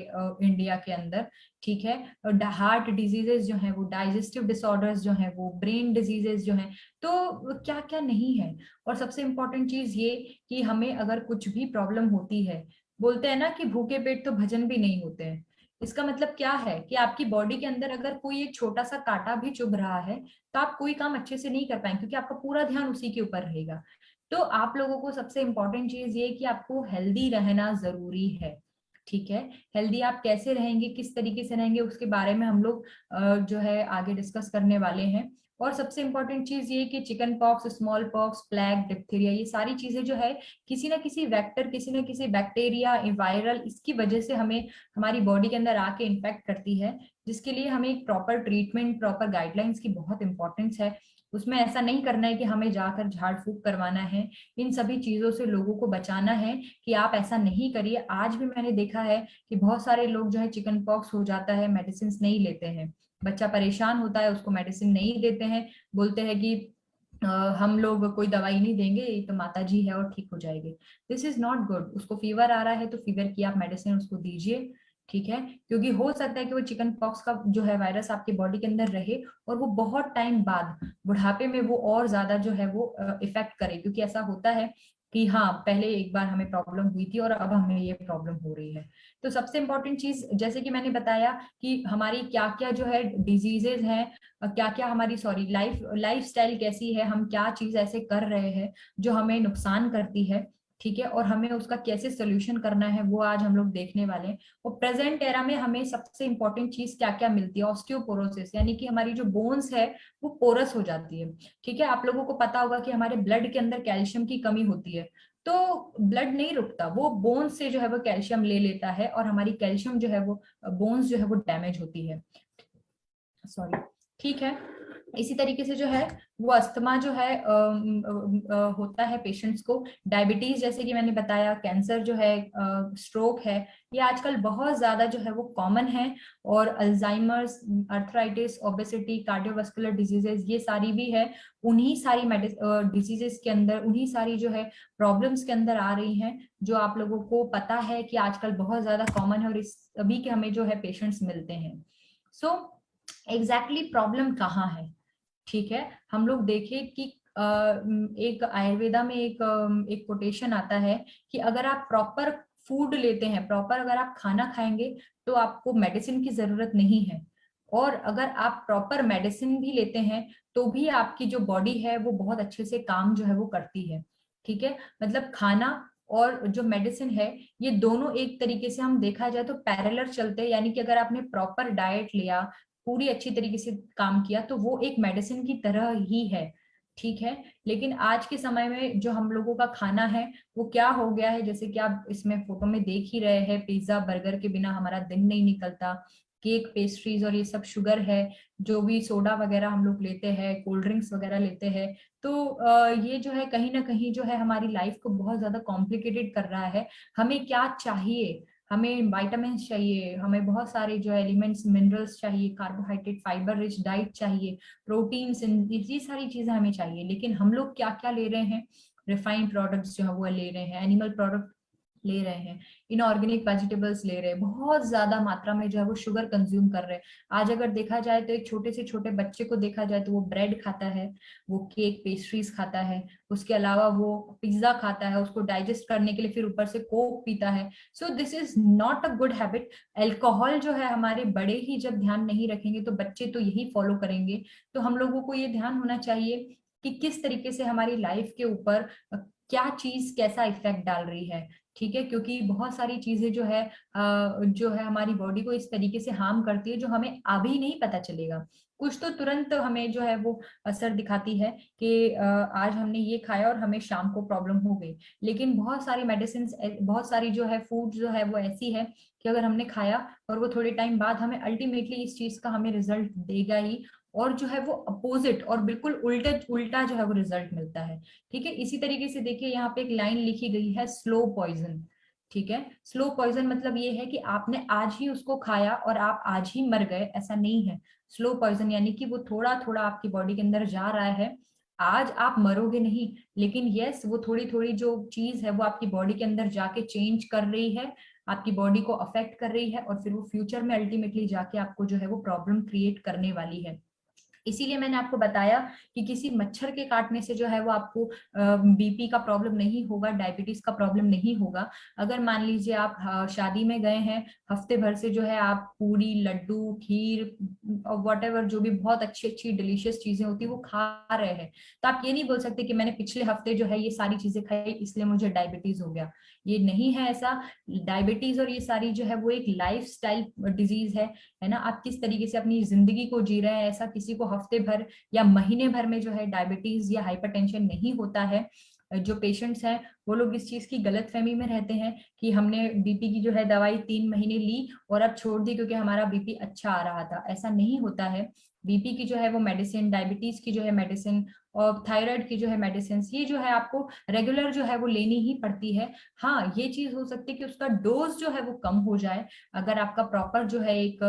इंडिया के अंदर। ठीक है। हार्ट डिजीजेस जो है वो, डाइजेस्टिव डिसऑर्डर्स जो है वो, ब्रेन डिजीजेस जो है, तो क्या क्या नहीं है। और सबसे इंपॉर्टेंट चीज ये कि हमें अगर कुछ भी प्रॉब्लम होती है, बोलते हैं ना कि भूखे पेट तो भजन भी नहीं होते हैं। इसका मतलब क्या है कि आपकी बॉडी के अंदर अगर कोई एक छोटा सा कांटा भी चुभ रहा है तो आप कोई काम अच्छे से नहीं कर पाएंगे, क्योंकि आपका पूरा ध्यान उसी के ऊपर रहेगा। तो आप लोगों को सबसे इंपॉर्टेंट चीज ये कि आपको हेल्दी रहना जरूरी है। ठीक है। हेल्दी आप कैसे रहेंगे, किस तरीके से रहेंगे, उसके बारे में हम लोग जो है आगे डिस्कस करने वाले हैं। और सबसे इंपॉर्टेंट चीज ये कि chicken pox, small pox, plague, diphtheria, ये सारी चीजें जो है किसी ना किसी वेक्टर, किसी ना किसी बैक्टीरिया, वायरल, इसकी वजह से हमें हमारी बॉडी के अंदर आके इन्फेक्ट करती है, जिसके लिए हमें एक प्रॉपर ट्रीटमेंट, प्रॉपर गाइडलाइंस की बहुत इंपॉर्टेंस है। उसमें ऐसा नहीं करना है कि हमें जाकर झाड़ फूक करवाना है। इन सभी चीजों से लोगों को बचाना है कि आप ऐसा नहीं करिए। आज भी मैंने देखा है कि बहुत सारे लोग जो है चिकन पॉक्स हो जाता है, मेडिसिन नहीं लेते हैं, बच्चा परेशान होता है, उसको मेडिसिन नहीं देते हैं, बोलते हैं कि हम लोग कोई दवाई नहीं देंगे, ये तो माता जी है और ठीक हो जाएगी। This is not good. उसको फीवर आ रहा है तो फीवर की आप मेडिसिन उसको दीजिए। ठीक है। क्योंकि हो सकता है कि वो चिकन पॉक्स का जो है वायरस आपकी बॉडी के अंदर रहे, और वो बहुत टाइम बाद बुढ़ापे में वो और ज्यादा जो है वो इफेक्ट करे, क्योंकि ऐसा होता है कि हाँ, पहले एक बार हमें प्रॉब्लम हुई थी और अब हमें ये प्रॉब्लम हो रही है। तो सबसे इंपॉर्टेंट चीज, जैसे कि मैंने बताया कि हमारी क्या क्या जो है डिजीजेज हैं, क्या क्या हमारी, सॉरी, लाइफ स्टाइल कैसी है, हम क्या चीज ऐसे कर रहे हैं जो हमें नुकसान करती है। ठीक है। और हमें उसका कैसे सोल्यूशन करना है वो आज हम लोग देखने वाले हैं। और प्रेजेंट एरा में हमें सबसे इंपॉर्टेंट चीज क्या क्या मिलती है, ऑस्टियोपोरोसिस, यानी कि हमारी जो बोन्स है वो पोरस हो जाती है। ठीक है। आप लोगों को पता होगा कि हमारे ब्लड के अंदर कैल्शियम की कमी होती है, तो ब्लड नहीं रुकता, वो बोन्स से जो है वो कैल्शियम ले लेता है, और हमारी कैल्शियम जो है वो, बोन्स जो है वो डैमेज होती है। सॉरी। ठीक है। इसी तरीके से जो है वो अस्थमा जो है होता है पेशेंट्स को, डायबिटीज जैसे कि मैंने बताया, कैंसर जो है, स्ट्रोक है, ये आजकल बहुत ज्यादा जो है वो कॉमन है। और Alzheimer's, arthritis, obesity, cardiovascular diseases, ये सारी भी है, उन्हीं सारी डिजीजेस के अंदर, उन्हीं सारी जो है प्रॉब्लम्स के अंदर आ रही हैं, जो आप लोगों को पता है कि आजकल बहुत ज्यादा कॉमन है, और इस अभी के हमें जो है पेशेंट्स मिलते हैं। सो एग्जैक्टली प्रॉब्लम कहाँ है। ठीक है। हम लोग देखें कि एक आयुर्वेदा में एक कोटेशन आता है कि अगर आप प्रॉपर फूड लेते हैं, प्रॉपर अगर आप खाना खाएंगे तो आपको मेडिसिन की जरूरत नहीं है। और अगर आप प्रॉपर मेडिसिन भी लेते हैं तो भी आपकी जो बॉडी है वो बहुत अच्छे से काम जो है वो करती है। ठीक है। मतलब खाना और जो मेडिसिन है, ये दोनों एक तरीके से हम देखा जाए तो पैरेलल चलते हैं, यानी कि अगर आपने प्रॉपर डाइट लिया, पूरी अच्छी तरीके से काम किया, तो वो एक मेडिसिन की तरह ही है। ठीक है। लेकिन आज के समय में जो हम लोगों का खाना है वो क्या हो गया है, जैसे कि आप इसमें फोटो में देख ही रहे हैं, पिज्जा बर्गर के बिना हमारा दिन नहीं निकलता, केक, पेस्ट्रीज, और ये सब शुगर है, जो भी सोडा वगैरह हम लोग लेते हैं, कोल्ड ड्रिंक्स वगैरह लेते हैं, तो ये जो है कहीं ना कहीं जो है हमारी लाइफ को बहुत ज्यादा कॉम्प्लिकेटेड कर रहा है। हमें क्या चाहिए, हमें विटामिन्स चाहिए, हमें बहुत सारे जो एलिमेंट्स मिनरल्स चाहिए, कार्बोहाइड्रेट फाइबर रिच डाइट चाहिए, प्रोटीन्स, ये सारी चीजें हमें चाहिए। लेकिन हम लोग क्या क्या ले रहे हैं, रिफाइंड प्रोडक्ट्स जो है वो ले रहे हैं, एनिमल प्रोडक्ट ले रहे हैं, इनऑर्गेनिक वेजिटेबल्स ले रहे हैं, बहुत ज्यादा मात्रा में जो है वो शुगर कंज्यूम कर रहे हैं। आज अगर देखा जाए तो एक छोटे से छोटे बच्चे को देखा जाए तो वो ब्रेड खाता है, वो केक पेस्ट्रीज खाता है, उसके अलावा वो पिज्जा खाता है, उसको डाइजेस्ट करने के लिए फिर ऊपर से कोक पीता है। So this is not a good habit. Alcohol जो है, हमारे बड़े ही जब ध्यान नहीं रखेंगे तो बच्चे तो यही फॉलो करेंगे। तो हम लोगों को ये ध्यान होना चाहिए कि किस तरीके से हमारी लाइफ के ऊपर क्या चीज कैसा इफेक्ट डाल रही है। ठीक है, क्योंकि बहुत सारी चीजें जो है हमारी बॉडी को इस तरीके से हार्म करती है जो हमें अभी नहीं पता चलेगा। कुछ तो तुरंत हमें जो है वो असर दिखाती है कि आज हमने ये खाया और हमें शाम को प्रॉब्लम हो गई। लेकिन बहुत सारी मेडिसिन, बहुत सारी जो है फूड जो है वो ऐसी है कि अगर हमने खाया और वो थोड़े टाइम बाद हमें अल्टीमेटली इस चीज का हमें रिजल्ट देगा ही, और जो है वो अपोजिट और बिल्कुल उल्टा उल्टा जो है वो रिजल्ट मिलता है। ठीक है, इसी तरीके से देखिए यहाँ पे एक लाइन लिखी गई है, स्लो पॉइजन। ठीक है, स्लो पॉइजन मतलब ये है कि आपने आज ही उसको खाया और आप आज ही मर गए, ऐसा नहीं है। स्लो पॉइजन यानी कि वो थोड़ा थोड़ा आपकी बॉडी के अंदर जा रहा है। आज आप मरोगे नहीं, लेकिन यस वो थोड़ी थोड़ी जो चीज है वो आपकी बॉडी के अंदर जाके चेंज कर रही है, आपकी बॉडी को अफेक्ट कर रही है, और फिर वो फ्यूचर में अल्टीमेटली जाके आपको जो है वो प्रॉब्लम क्रिएट करने वाली है। इसीलिए मैंने आपको बताया कि किसी मच्छर के काटने से जो है वो आपको बीपी का प्रॉब्लम नहीं होगा, डायबिटीज का प्रॉब्लम नहीं होगा। अगर मान लीजिए आप शादी में गए हैं, हफ्ते भर से जो है आप पूरी, लड्डू, खीर और वट एवर जो भी बहुत अच्छी अच्छी डिलीशियस चीजें होती है वो खा रहे हैं, तो आप ये नहीं बोल सकते कि मैंने पिछले हफ्ते जो है ये सारी चीजें खाई इसलिए मुझे डायबिटीज हो गया। ये नहीं है ऐसा। डायबिटीज और ये सारी जो है वो एक लाइफ स्टाइल डिजीज है ना। आप किस तरीके से अपनी जिंदगी को जी रहे हैं, ऐसा किसी को हफ्ते भर या महीने भर में जो है डायबिटीज या हाइपरटेंशन नहीं होता है। जो पेशेंट्स हैं वो लोग इस चीज की गलतफहमी में रहते हैं कि हमने बीपी की जो है दवाई 3 महीने ली और अब छोड़ दी क्योंकि हमारा बीपी अच्छा आ रहा था, ऐसा नहीं होता है। बीपी की जो है वो मेडिसिन, डायबिटीज की जो है मेडिसिन और थायराइड की जो है मेडिसिन, ये जो है आपको रेगुलर जो है वो लेनी ही पड़ती है। हाँ, ये चीज हो सकती है कि उसका डोज जो है वो कम हो जाए। अगर आपका प्रॉपर जो है एक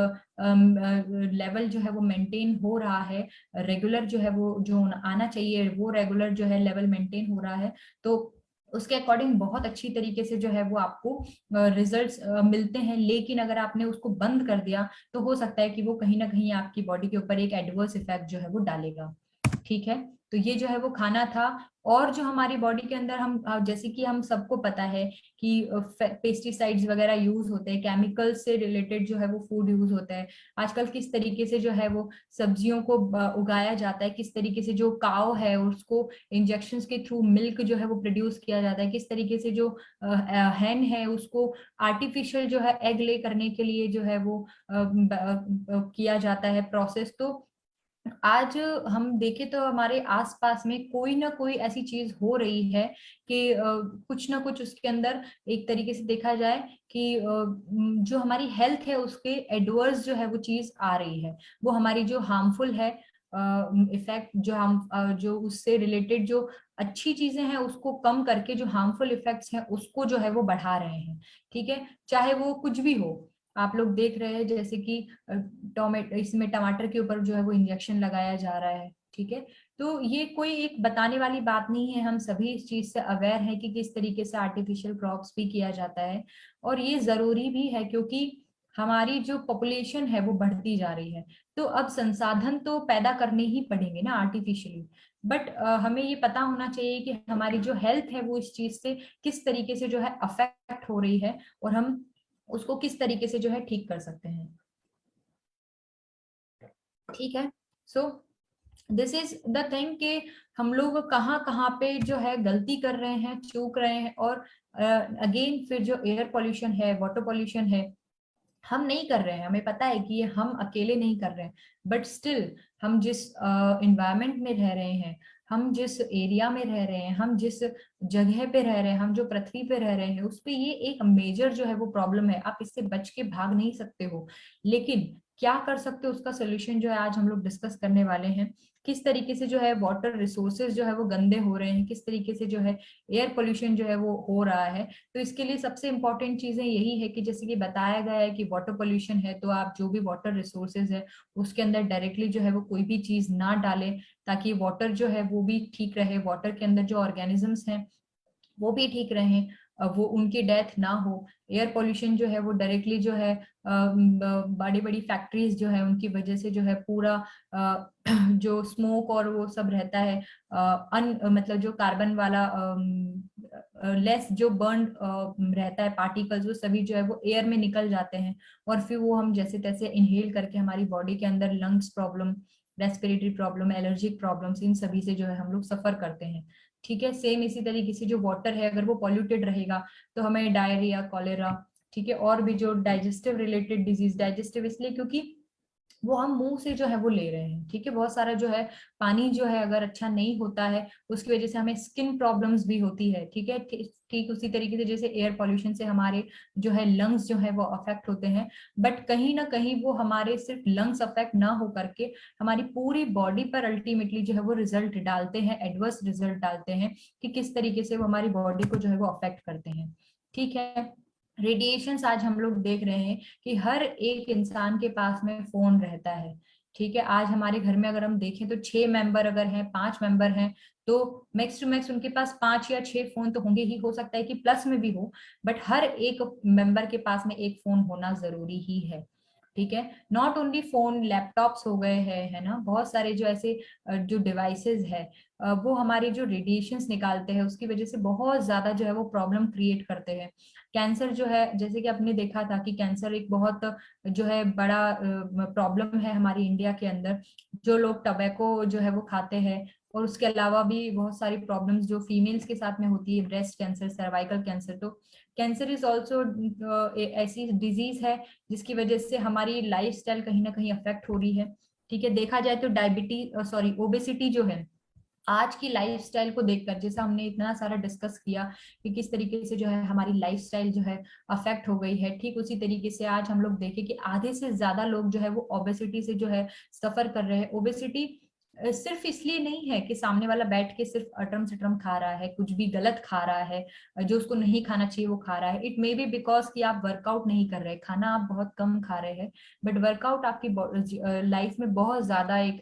लेवल जो है वो मेंटेन हो रहा है, रेगुलर जो है वो जो आना चाहिए वो रेगुलर जो है लेवल मेंटेन हो रहा है, तो उसके अकॉर्डिंग बहुत अच्छी तरीके से जो है वो आपको रिजल्ट्स मिलते हैं। लेकिन अगर आपने उसको बंद कर दिया तो हो सकता है कि वो कहीं ना कहीं आपकी बॉडी के ऊपर एक एडवर्स इफेक्ट जो है वो डालेगा। ठीक है, तो ये जो है वो खाना था। और जो हमारी बॉडी के अंदर हम जैसे कि हम सबको पता है कि पेस्टिसाइड्स वगैरह यूज होते हैं, केमिकल से रिलेटेड जो है वो फूड यूज होता है। आजकल किस तरीके से जो है वो सब्जियों को उगाया जाता है, किस तरीके से जो काव है उसको इंजेक्शंस के थ्रू मिल्क जो है वो प्रोड्यूस किया जाता है, किस तरीके से जो हैन है उसको आर्टिफिशियल जो है एग ले करने के लिए जो है वो किया जाता है प्रोसेस। तो आज हम देखें तो हमारे आसपास में कोई ना कोई ऐसी चीज हो रही है कि कुछ ना कुछ उसके अंदर एक तरीके से देखा जाए कि जो हमारी हेल्थ है उसके एडवर्स जो है वो चीज आ रही है, वो हमारी जो हार्मफुल है इफेक्ट, जो हम जो उससे रिलेटेड जो अच्छी चीजें हैं उसको कम करके जो हार्मफुल इफेक्ट्स हैं उसको जो है वो बढ़ा रहे हैं। ठीक है, चाहे वो कुछ भी हो। आप लोग देख रहे हैं जैसे कि टोमेटो, इसमें टमाटर के ऊपर जो है वो इंजेक्शन लगाया जा रहा है। ठीक है, तो ये कोई एक बताने वाली बात नहीं है, हम सभी इस चीज से अवेयर हैं कि किस तरीके से आर्टिफिशियल क्रॉप्स भी किया जाता है। और ये जरूरी भी है क्योंकि हमारी जो पॉपुलेशन है वो बढ़ती जा रही है, तो अब संसाधन तो पैदा करने ही पड़ेंगे ना आर्टिफिशियली। बट हमें ये पता होना चाहिए कि हमारी जो हेल्थ है वो इस चीज से किस तरीके से जो है अफेक्ट हो रही है, और हम उसको किस तरीके से जो है ठीक कर सकते हैं। ठीक है, so this is the thing कि हम लोग कहाँ कहाँ पे जो है गलती कर रहे हैं, चूक रहे हैं। और अगेन फिर जो एयर पॉल्यूशन है, वाटर पॉल्यूशन है, हम नहीं कर रहे हैं, हमें पता है कि ये हम अकेले नहीं कर रहे हैं, बट स्टिल हम जिस इन्वायरमेंट में रह रहे हैं, हम जिस एरिया में रह रहे हैं, हम जिस जगह पे रह रहे हैं, हम जो पृथ्वी पे रह रहे हैं, उस पे ये एक मेजर जो है वो प्रॉब्लम है। आप इससे बच के भाग नहीं सकते हो। लेकिन क्या कर सकते हो उसका सोल्यूशन जो है आज हम लोग डिस्कस करने वाले हैं। किस तरीके से जो है वाटर रिसोर्सेज जो है वो गंदे हो रहे हैं, किस तरीके से जो है एयर पोल्यूशन जो है वो हो रहा है। तो इसके लिए सबसे इंपॉर्टेंट चीजें यही है कि जैसे कि बताया गया है कि वाटर पोल्यूशन है तो आप जो भी वाटर रिसोर्सेज है उसके अंदर डायरेक्टली जो है वो कोई भी चीज ना डालें, ताकि वाटर जो है वो भी ठीक रहे, वाटर के अंदर जो ऑर्गेनिजम्स हैं वो भी ठीक रहें, वो उनकी डेथ ना हो। एयर पोल्यूशन जो है वो डायरेक्टली जो है बड़ी बड़ी फैक्ट्रीज जो है उनकी वजह से जो है पूरा जो स्मोक और वो सब रहता है, मतलब जो कार्बन वाला लेस जो बर्न रहता है पार्टिकल्स, वो सभी जो है वो एयर में निकल जाते हैं और फिर वो हम जैसे तैसे इनहेल करके हमारी बॉडी के अंदर lungs problem, respiratory problem, allergic problems, इन सभी से जो है हम लोग सफर करते हैं। ठीक है, सेम इसी तरीके से जो वाटर है अगर वो पॉल्यूटेड रहेगा तो हमें डायरिया, कॉलेरा, ठीक है, और भी जो डाइजेस्टिव रिलेटेड डिजीज, डाइजेस्टिव इसलिए क्योंकि वो हम मुंह से जो है वो ले रहे हैं। ठीक है, बहुत सारा जो है पानी जो है अगर अच्छा नहीं होता है उसकी वजह से हमें स्किन प्रॉब्लम्स भी होती है। ठीक है, ठीक उसी तरीके से जैसे एयर पॉल्यूशन से हमारे जो है लंग्स जो है वो अफेक्ट होते हैं, बट कहीं ना कहीं वो हमारे सिर्फ लंग्स अफेक्ट ना हो करके हमारी पूरी बॉडी पर अल्टीमेटली जो है वो रिजल्ट डालते हैं, एडवर्स रिजल्ट डालते हैं कि किस तरीके से वो हमारी बॉडी को जो है वो अफेक्ट करते हैं। ठीक है, रेडिएशंस आज हम लोग देख रहे हैं कि हर एक इंसान के पास में फोन रहता है। ठीक है, आज हमारे घर में अगर हम देखें तो 6 मेंबर अगर हैं, 5 मेंबर हैं, तो मैक्स टू मैक्स उनके पास 5 या 6 फोन तो होंगे ही, हो सकता है कि प्लस में भी हो, बट हर एक मेंबर के पास में एक फोन होना जरूरी ही है। ठीक है, नॉट ओनली फोन, लैपटॉप्स हो गए हैं, है ना, बहुत सारे जो ऐसे जो डिवाइसेस है वो हमारे जो रेडिएशंस निकालते हैं उसकी वजह से बहुत ज्यादा जो है वो प्रॉब्लम क्रिएट करते हैं। कैंसर जो है, जैसे कि आपने देखा था कि कैंसर एक बहुत जो है बड़ा प्रॉब्लम है हमारी इंडिया के अंदर। जो लोग टबैको जो है वो खाते हैं, और उसके अलावा भी बहुत सारी प्रॉब्लम्स जो फीमेल्स के साथ में होती है, ब्रेस्ट कैंसर, सर्वाइकल कैंसर। तो कैंसर इज ऑल्सो ऐसी डिजीज है जिसकी वजह से हमारी लाइफस्टाइल कहीं ना कहीं अफेक्ट हो रही है। ठीक है, देखा जाए तो डायबिटीज, सॉरी, ओबेसिटी जो है आज की लाइफस्टाइल को देखकर, जैसा हमने इतना सारा डिस्कस किया कि किस तरीके से जो है हमारी लाइफस्टाइल जो है अफेक्ट हो गई है, ठीक उसी तरीके से आज हम लोग देखें कि आधे से ज्यादा लोग जो है वो ओबेसिटी से जो है सफर कर रहे हैं। ओबेसिटी सिर्फ इसलिए नहीं है कि सामने वाला बैठ के सिर्फ अटरम सटरम खा रहा है, कुछ भी गलत खा रहा है, जो उसको नहीं खाना चाहिए वो खा रहा है। इट मे बी बिकॉज कि आप वर्कआउट नहीं कर रहे, खाना आप बहुत कम खा रहे हैं, बट वर्कआउट आपकी लाइफ में बहुत ज्यादा एक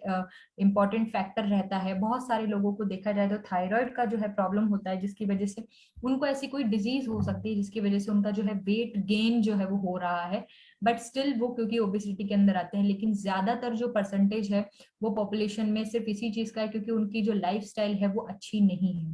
इंपॉर्टेंट फैक्टर रहता है। बहुत सारे लोगों को देखा जाए तो थायराइड का जो है प्रॉब्लम होता है, जिसकी वजह से उनको ऐसी कोई डिजीज हो सकती है जिसकी वजह से उनका जो है वेट गेन जो है वो हो रहा है, बट स्टिल वो क्योंकि ओबेसिटी के अंदर आते हैं। लेकिन ज्यादातर जो परसेंटेज है वो पॉपुलेशन में सिर्फ इसी चीज का है क्योंकि उनकी जो लाइफस्टाइल है वो अच्छी नहीं है।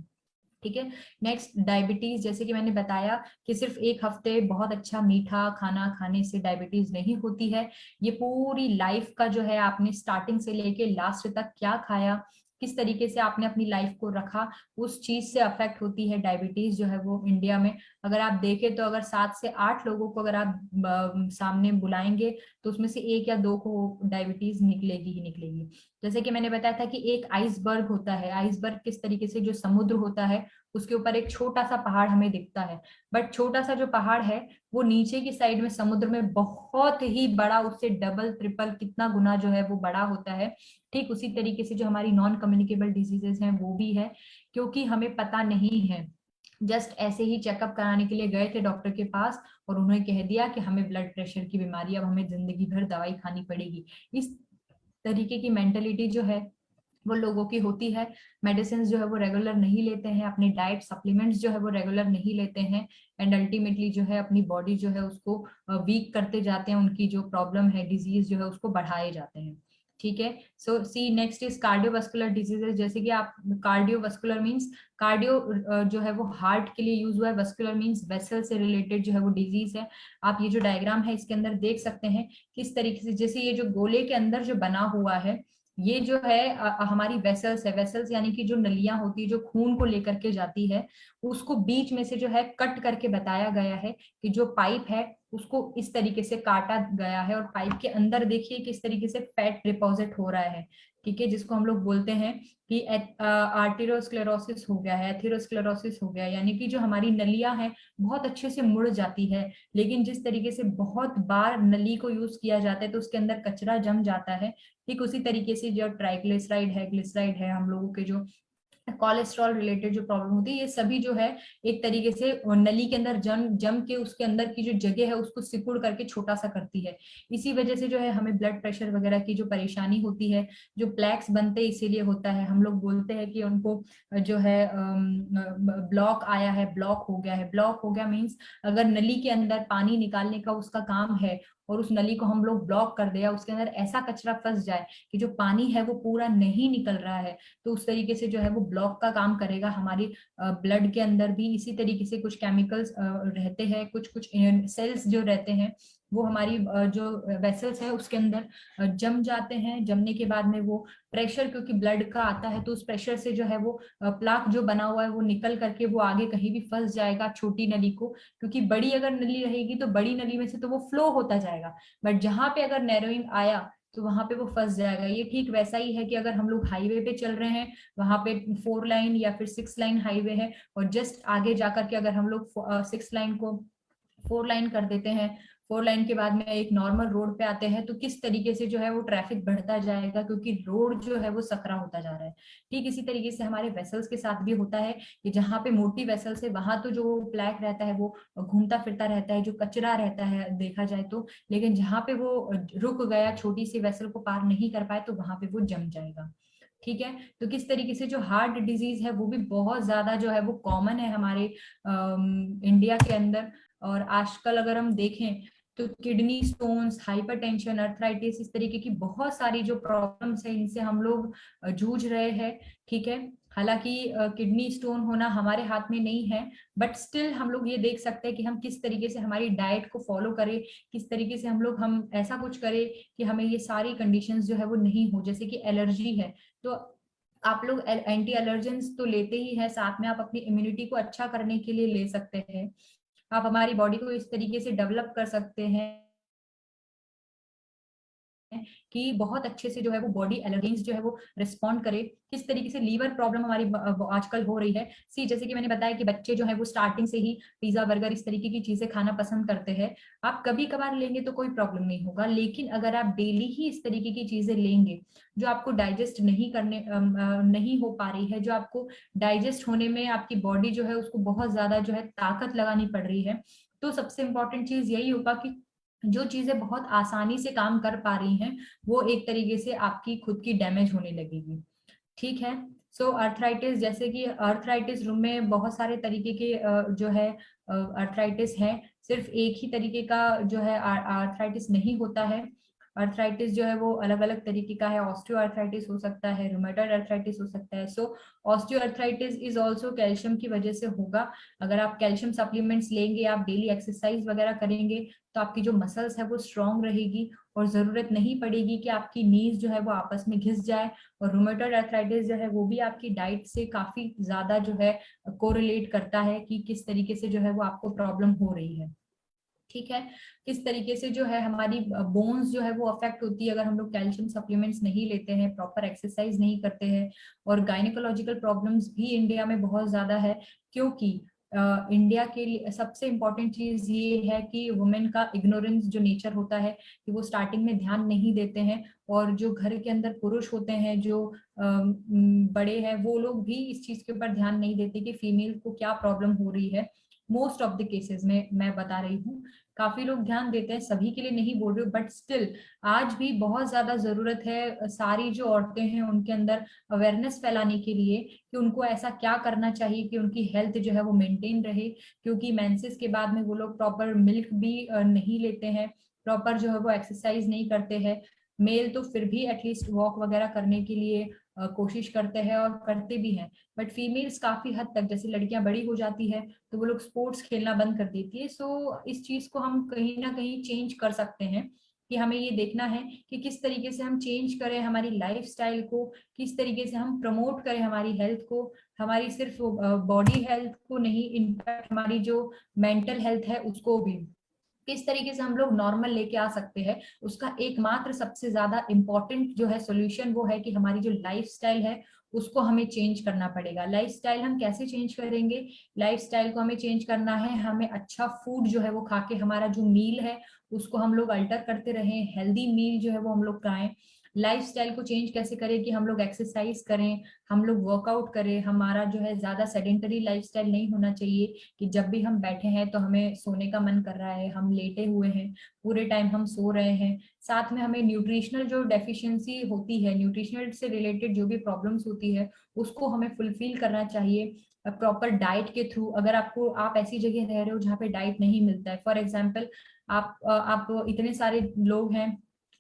ठीक है, नेक्स्ट डायबिटीज, जैसे कि मैंने बताया कि सिर्फ एक हफ्ते बहुत अच्छा मीठा खाना खाने से डायबिटीज नहीं होती है। ये पूरी लाइफ का जो है आपने स्टार्टिंग से लेके लास्ट तक क्या खाया, किस तरीके से आपने अपनी लाइफ को रखा, उस चीज से अफेक्ट होती है डायबिटीज जो है वो इंडिया में। अगर आप देखें तो अगर 7 से 8 लोगों को अगर आप सामने बुलाएंगे तो उसमें से 1 या 2 को डायबिटीज निकलेगी ही निकलेगी। जैसे कि मैंने बताया था कि एक आइसबर्ग होता है, आइसबर्ग किस तरीके से, जो समुद्र होता है उसके ऊपर एक छोटा सा पहाड़ हमें दिखता है, बट छोटा सा जो पहाड़ है वो नीचे की साइड में समुद्र में बहुत ही बड़ा, उससे डबल ट्रिपल कितना गुना जो है वो बड़ा होता है। ठीक उसी तरीके से जो हमारी नॉन कम्युनिकेबल डिजीजेस हैं वो भी है, क्योंकि हमें पता नहीं है। जस्ट ऐसे ही चेकअप कराने के लिए गए थे डॉक्टर के पास और उन्होंने कह दिया कि हमें ब्लड प्रेशर की बीमारी, अब हमें जिंदगी भर दवाई खानी पड़ेगी। इस तरीके की मेंटेलिटी जो है वो लोगों की होती है। मेडिसिन जो है वो रेगुलर नहीं लेते हैं, अपनी डाइट सप्लीमेंट्स जो है वो रेगुलर नहीं लेते हैं, एंड अल्टीमेटली जो है अपनी बॉडी जो है उसको वीक करते जाते हैं, उनकी जो प्रॉब्लम है, डिजीज जो है उसको बढ़ाए जाते हैं। ठीक है, सो सी नेक्स्ट इज कार्डियोवास्कुलर डिजीजेस। जैसे कि आप, कार्डियोवास्कुलर मींस कार्डियो जो है वो हार्ट के लिए यूज हुआ है, वास्कुलर मींस वेसल से रिलेटेड जो है वो डिजीज है। आप ये जो डायग्राम है इसके अंदर देख सकते हैं किस तरीके से, जैसे ये जो गोले के अंदर जो बना हुआ है ये जो है हमारी वेसल्स है। वेसल्स यानी कि जो नलियां होती है जो खून को लेकर के जाती है, उसको बीच में से जो है कट करके बताया गया है कि जो पाइप है उसको इस तरीके से काटा गया है, और पाइप के अंदर देखिए किस तरीके से फैट डिपॉजिट हो रहा है। ठीक है, जिसको हम लोग बोलते हैं कि आर्टेरियोस्क्लेरोसिस हो गया है, एथेरोस्क्लेरोसिस हो गया, यानी कि जो हमारी नलियां हैं बहुत अच्छे से मुड़ जाती है, लेकिन जिस तरीके से बहुत बार नली को यूज किया जाता है तो उसके अंदर कचरा जम जाता है। ठीक उसी तरीके से जो ट्राइग्लिसराइड है, ग्लिसराइड है, हम लोगों के जो कोलेस्ट्रॉल रिलेटेड जो प्रॉब्लम होती है, ये सभी जो है एक तरीके से नली के अंदर जम जम के उसके अंदर की जो जगह है उसको सिकुड़ करके छोटा सा करती है। इसी वजह से जो है हमें ब्लड प्रेशर वगैरह की जो परेशानी होती है, जो प्लैक्स बनते हैं इसीलिए होता है। हम लोग बोलते हैं कि उनको जो है ब्लॉक आया है, ब्लॉक हो गया है। ब्लॉक हो गया मीन्स अगर नली के अंदर पानी निकालने का उसका काम है और उस नली को हम लोग ब्लॉक कर दे या उसके अंदर ऐसा कचरा फंस जाए कि जो पानी है वो पूरा नहीं निकल रहा है, तो उस तरीके से जो है वो ब्लॉक का काम करेगा। हमारी ब्लड के अंदर भी इसी तरीके से कुछ केमिकल्स रहते हैं, कुछ कुछ सेल्स जो रहते हैं वो हमारी जो वेसल्स है उसके अंदर जम जाते हैं। जमने के बाद में वो प्रेशर, क्योंकि ब्लड का आता है तो उस प्रेशर से जो है वो प्लाक जो बना हुआ है वो निकल करके वो आगे कहीं भी फंस जाएगा छोटी नली को, क्योंकि बड़ी अगर नली रहेगी तो बड़ी नली में से तो वो फ्लो होता जाएगा, बट जहां पे अगर नैरोइंग आया तो वहां पे वो फंस जाएगा। ये ठीक वैसा ही है कि अगर हम लोग हाईवे पे चल रहे हैं, वहां पे 4 लाइन या फिर 6 लाइन हाईवे है और जस्ट आगे जाकर के अगर हम लोग 6 लाइन को 4 लाइन कर देते हैं, 4 लाइन के बाद में एक नॉर्मल रोड पे आते हैं, तो किस तरीके से जो है वो ट्रैफिक बढ़ता जाएगा, क्योंकि रोड जो है वो सकरा होता जा रहा है। ठीक इसी तरीके से हमारे वेसल्स के साथ भी होता है कि जहाँ पे मोटी वेसल्स है वहां तो जो प्लैक रहता है वो घूमता फिरता रहता है, जो कचरा रहता है देखा जाए तो, लेकिन जहाँ पे वो रुक गया, छोटी सी वेसल को पार नहीं कर पाए, तो वहां पे वो जम जाएगा। ठीक है, तो किस तरीके से जो हार्ट डिजीज है वो भी बहुत ज्यादा जो है वो कॉमन है हमारे इंडिया के अंदर। और आजकल अगर हम देखें तो किडनी स्टोन्स, हाइपरटेंशन, अर्थराइटिस, इस तरीके की बहुत सारी जो प्रॉब्लम्स है इनसे हम लोग जूझ रहे हैं। ठीक है, हालांकि किडनी स्टोन होना हमारे हाथ में नहीं है, बट स्टिल हम लोग ये देख सकते हैं कि हम किस तरीके से हमारी डाइट को फॉलो करें, किस तरीके से हम ऐसा कुछ करें कि हमें ये सारी कंडीशंस जो है वो नहीं हो। जैसे कि एलर्जी है तो आप लोग एंटी एलर्जेंस तो लेते ही है, साथ में आप अपनी इम्यूनिटी को अच्छा करने के लिए ले सकते हैं। आप हमारी बॉडी को इस तरीके से डेवलप कर सकते हैं कि बहुत अच्छे से जो है वो बॉडी एलर्जेंस जो है वो रिस्पॉन्ड करे। किस तरीके से लीवर प्रॉब्लम हमारी आजकल हो रही है, सी जैसे कि मैंने बताया कि बच्चे जो है वो स्टार्टिंग से ही पिज्जा बर्गर इस तरीके की चीजें खाना पसंद करते हैं। आप कभी कभार लेंगे तो कोई प्रॉब्लम नहीं होगा, लेकिन अगर आप डेली ही इस तरीके की चीजें लेंगे जो आपको डाइजेस्ट नहीं करने नहीं हो पा रही है, जो आपको डाइजेस्ट होने में आपकी बॉडी जो है उसको बहुत ज्यादा जो है ताकत लगानी पड़ रही है, तो सबसे इंपॉर्टेंट चीज यही होगा कि जो चीजें बहुत आसानी से काम कर पा रही हैं वो एक तरीके से आपकी खुद की डैमेज होने लगेगी। ठीक है, सो अर्थराइटिस, जैसे कि अर्थराइटिस रूम में बहुत सारे तरीके के जो है अर्थराइटिस है, सिर्फ एक ही तरीके का जो है अर्थराइटिस नहीं होता है। अर्थराइटिस जो है वो अलग अलग तरीके का है, ऑस्टियो अर्थराइटिस हो सकता है, रूमेटॉइड अर्थराइटिस हो सकता है। So osteoarthritis is also calcium की वजह से होगा। अगर आप कैल्शियम सप्लीमेंट्स लेंगे, आप डेली एक्सरसाइज वगैरह करेंगे, तो आपकी जो मसल्स है वो स्ट्रांग रहेगी और जरूरत नहीं पड़ेगी कि आपकी नीज जो है वो आपस में घिस जाए। और रूमेटॉइड अर्थराइटिस जो है वो भी आपकी डाइट से काफी ज्यादा जो है कोरिलेट करता है कि किस तरीके से जो है वो आपको प्रॉब्लम हो रही है। ठीक है, किस तरीके से जो है हमारी बोन्स जो है वो अफेक्ट होती है अगर हम लोग कैल्शियम सप्लीमेंट्स नहीं लेते हैं, प्रॉपर एक्सरसाइज नहीं करते हैं। और गायनिकोलॉजिकल प्रॉब्लम्स भी इंडिया में बहुत ज्यादा है, क्योंकि इंडिया के लिए सबसे इम्पोर्टेंट चीज ये है कि वुमेन का इग्नोरेंस जो नेचर होता है कि वो स्टार्टिंग में ध्यान नहीं देते हैं, और जो घर के अंदर पुरुष होते हैं जो बड़े हैं वो लोग भी इस चीज के ऊपर ध्यान नहीं देते कि फीमेल को क्या प्रॉब्लम हो रही है। मोस्ट ऑफ द केसेस में मैं बता रही हूँ, काफी लोग ध्यान देते हैं, सभी के लिए नहीं बोल रही हूँ, बट स्टिल आज भी बहुत ज्यादा जरूरत है सारी जो औरतें हैं उनके अंदर अवेयरनेस फैलाने के लिए कि उनको ऐसा क्या करना चाहिए कि उनकी हेल्थ जो है वो मेंटेन रहे। क्योंकि मेंसेस के बाद में वो लोग प्रॉपर मिल्क भी नहीं लेते हैं, प्रॉपर जो है वो एक्सरसाइज नहीं करते हैं। मेल तो फिर भी एटलीस्ट वॉक वगैरह करने के लिए कोशिश करते हैं और करते भी हैं, बट फीमेल्स काफी हद तक, जैसे लड़कियां बड़ी हो जाती है तो वो लोग स्पोर्ट्स खेलना बंद कर देती है। सो इस चीज को हम कहीं ना कहीं चेंज कर सकते हैं कि हमें ये देखना है कि किस तरीके से हम चेंज करें हमारी लाइफस्टाइल को, किस तरीके से हम प्रमोट करें हमारी हेल्थ को, हमारी सिर्फ बॉडी हेल्थ को नहीं, इनफैक्ट हमारी जो मेंटल हेल्थ है उसको भी। किस तरीके से हम लोग नॉर्मल लेके आ सकते हैं, उसका एकमात्र सबसे ज्यादा इम्पोर्टेंट जो है सॉल्यूशन वो है कि हमारी जो लाइफस्टाइल है उसको हमें चेंज करना पड़ेगा। लाइफस्टाइल हम कैसे चेंज करेंगे? लाइफस्टाइल को हमें चेंज करना है, हमें अच्छा फूड जो है वो खा के, हमारा जो मील है उसको हम लोग अल्टर करते रहें, हेल्दी मील जो है वो हम लोग खाएं। लाइफस्टाइल को चेंज कैसे करें? कि हम लोग एक्सरसाइज करें, हम लोग वर्कआउट करें, हमारा जो है ज्यादा सेडेंटरी लाइफस्टाइल नहीं होना चाहिए कि जब भी हम बैठे हैं तो हमें सोने का मन कर रहा है, हम लेटे हुए हैं, पूरे टाइम हम सो रहे हैं। साथ में हमें न्यूट्रिशनल जो डेफिशिएंसी होती है, न्यूट्रिशनल से रिलेटेड जो भी प्रॉब्लम्स होती है उसको हमें फुलफिल करना चाहिए प्रॉपर डाइट के थ्रू। अगर आप ऐसी जगह रह रहे हो जहाँ पे डाइट नहीं मिलता है, फॉर एग्जाम्पल आप इतने सारे लोग हैं,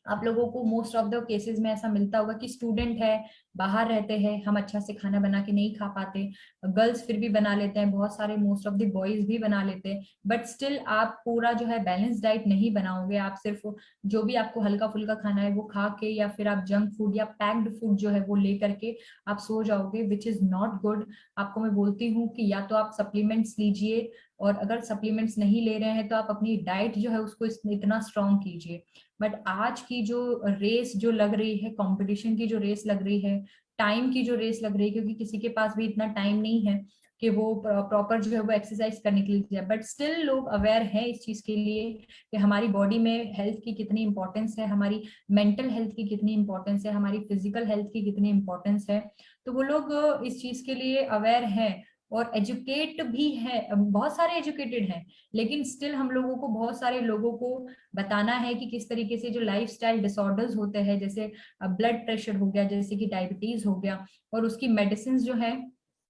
आप लोगों को मोस्ट ऑफ द केसेस में ऐसा मिलता होगा कि स्टूडेंट है, बाहर रहते हैं, हम अच्छा से खाना बना के नहीं खा पाते। गर्ल्स फिर भी बना लेते हैं, बहुत सारे मोस्ट ऑफ द बॉयज भी बना लेते हैं, बट स्टिल आप पूरा जो है बैलेंस डाइट नहीं बनाओगे। आप सिर्फ जो भी आपको हल्का फुल्का खाना है वो खा के, या फिर आप जंक फूड या पैक्ड फूड जो है वो ले करके आप सो जाओगे, विच इज नॉट गुड। आपको मैं बोलती हूँ कि या तो आप सप्लीमेंट्स लीजिए, और अगर सप्लीमेंट्स नहीं ले रहे हैं तो आप अपनी डाइट जो है उसको इतना स्ट्रॉन्ग कीजिए। बट आज की जो रेस जो लग रही है, कंपटीशन की जो रेस लग रही है, टाइम की जो रेस लग रही है, क्योंकि किसी के पास भी इतना टाइम नहीं है कि वो प्रॉपर जो है वो एक्सरसाइज करने के लिए जाए, बट स्टिल लोग अवेयर है इस चीज के लिए कि हमारी बॉडी में हेल्थ की कितनी इंपॉर्टेंस है, हमारी मेंटल हेल्थ की कितनी इंपॉर्टेंस है, हमारी फिजिकल हेल्थ की कितनी इंपॉर्टेंस है। तो वो लोग इस चीज के लिए अवेयर हैं और एजुकेट भी है, बहुत सारे एजुकेटेड हैं, लेकिन स्टिल हम लोगों को, बहुत सारे लोगों को बताना है कि किस तरीके से जो लाइफस्टाइल डिसऑर्डर्स होते हैं, जैसे ब्लड प्रेशर हो गया, जैसे कि डायबिटीज हो गया, और उसकी मेडिसिन जो है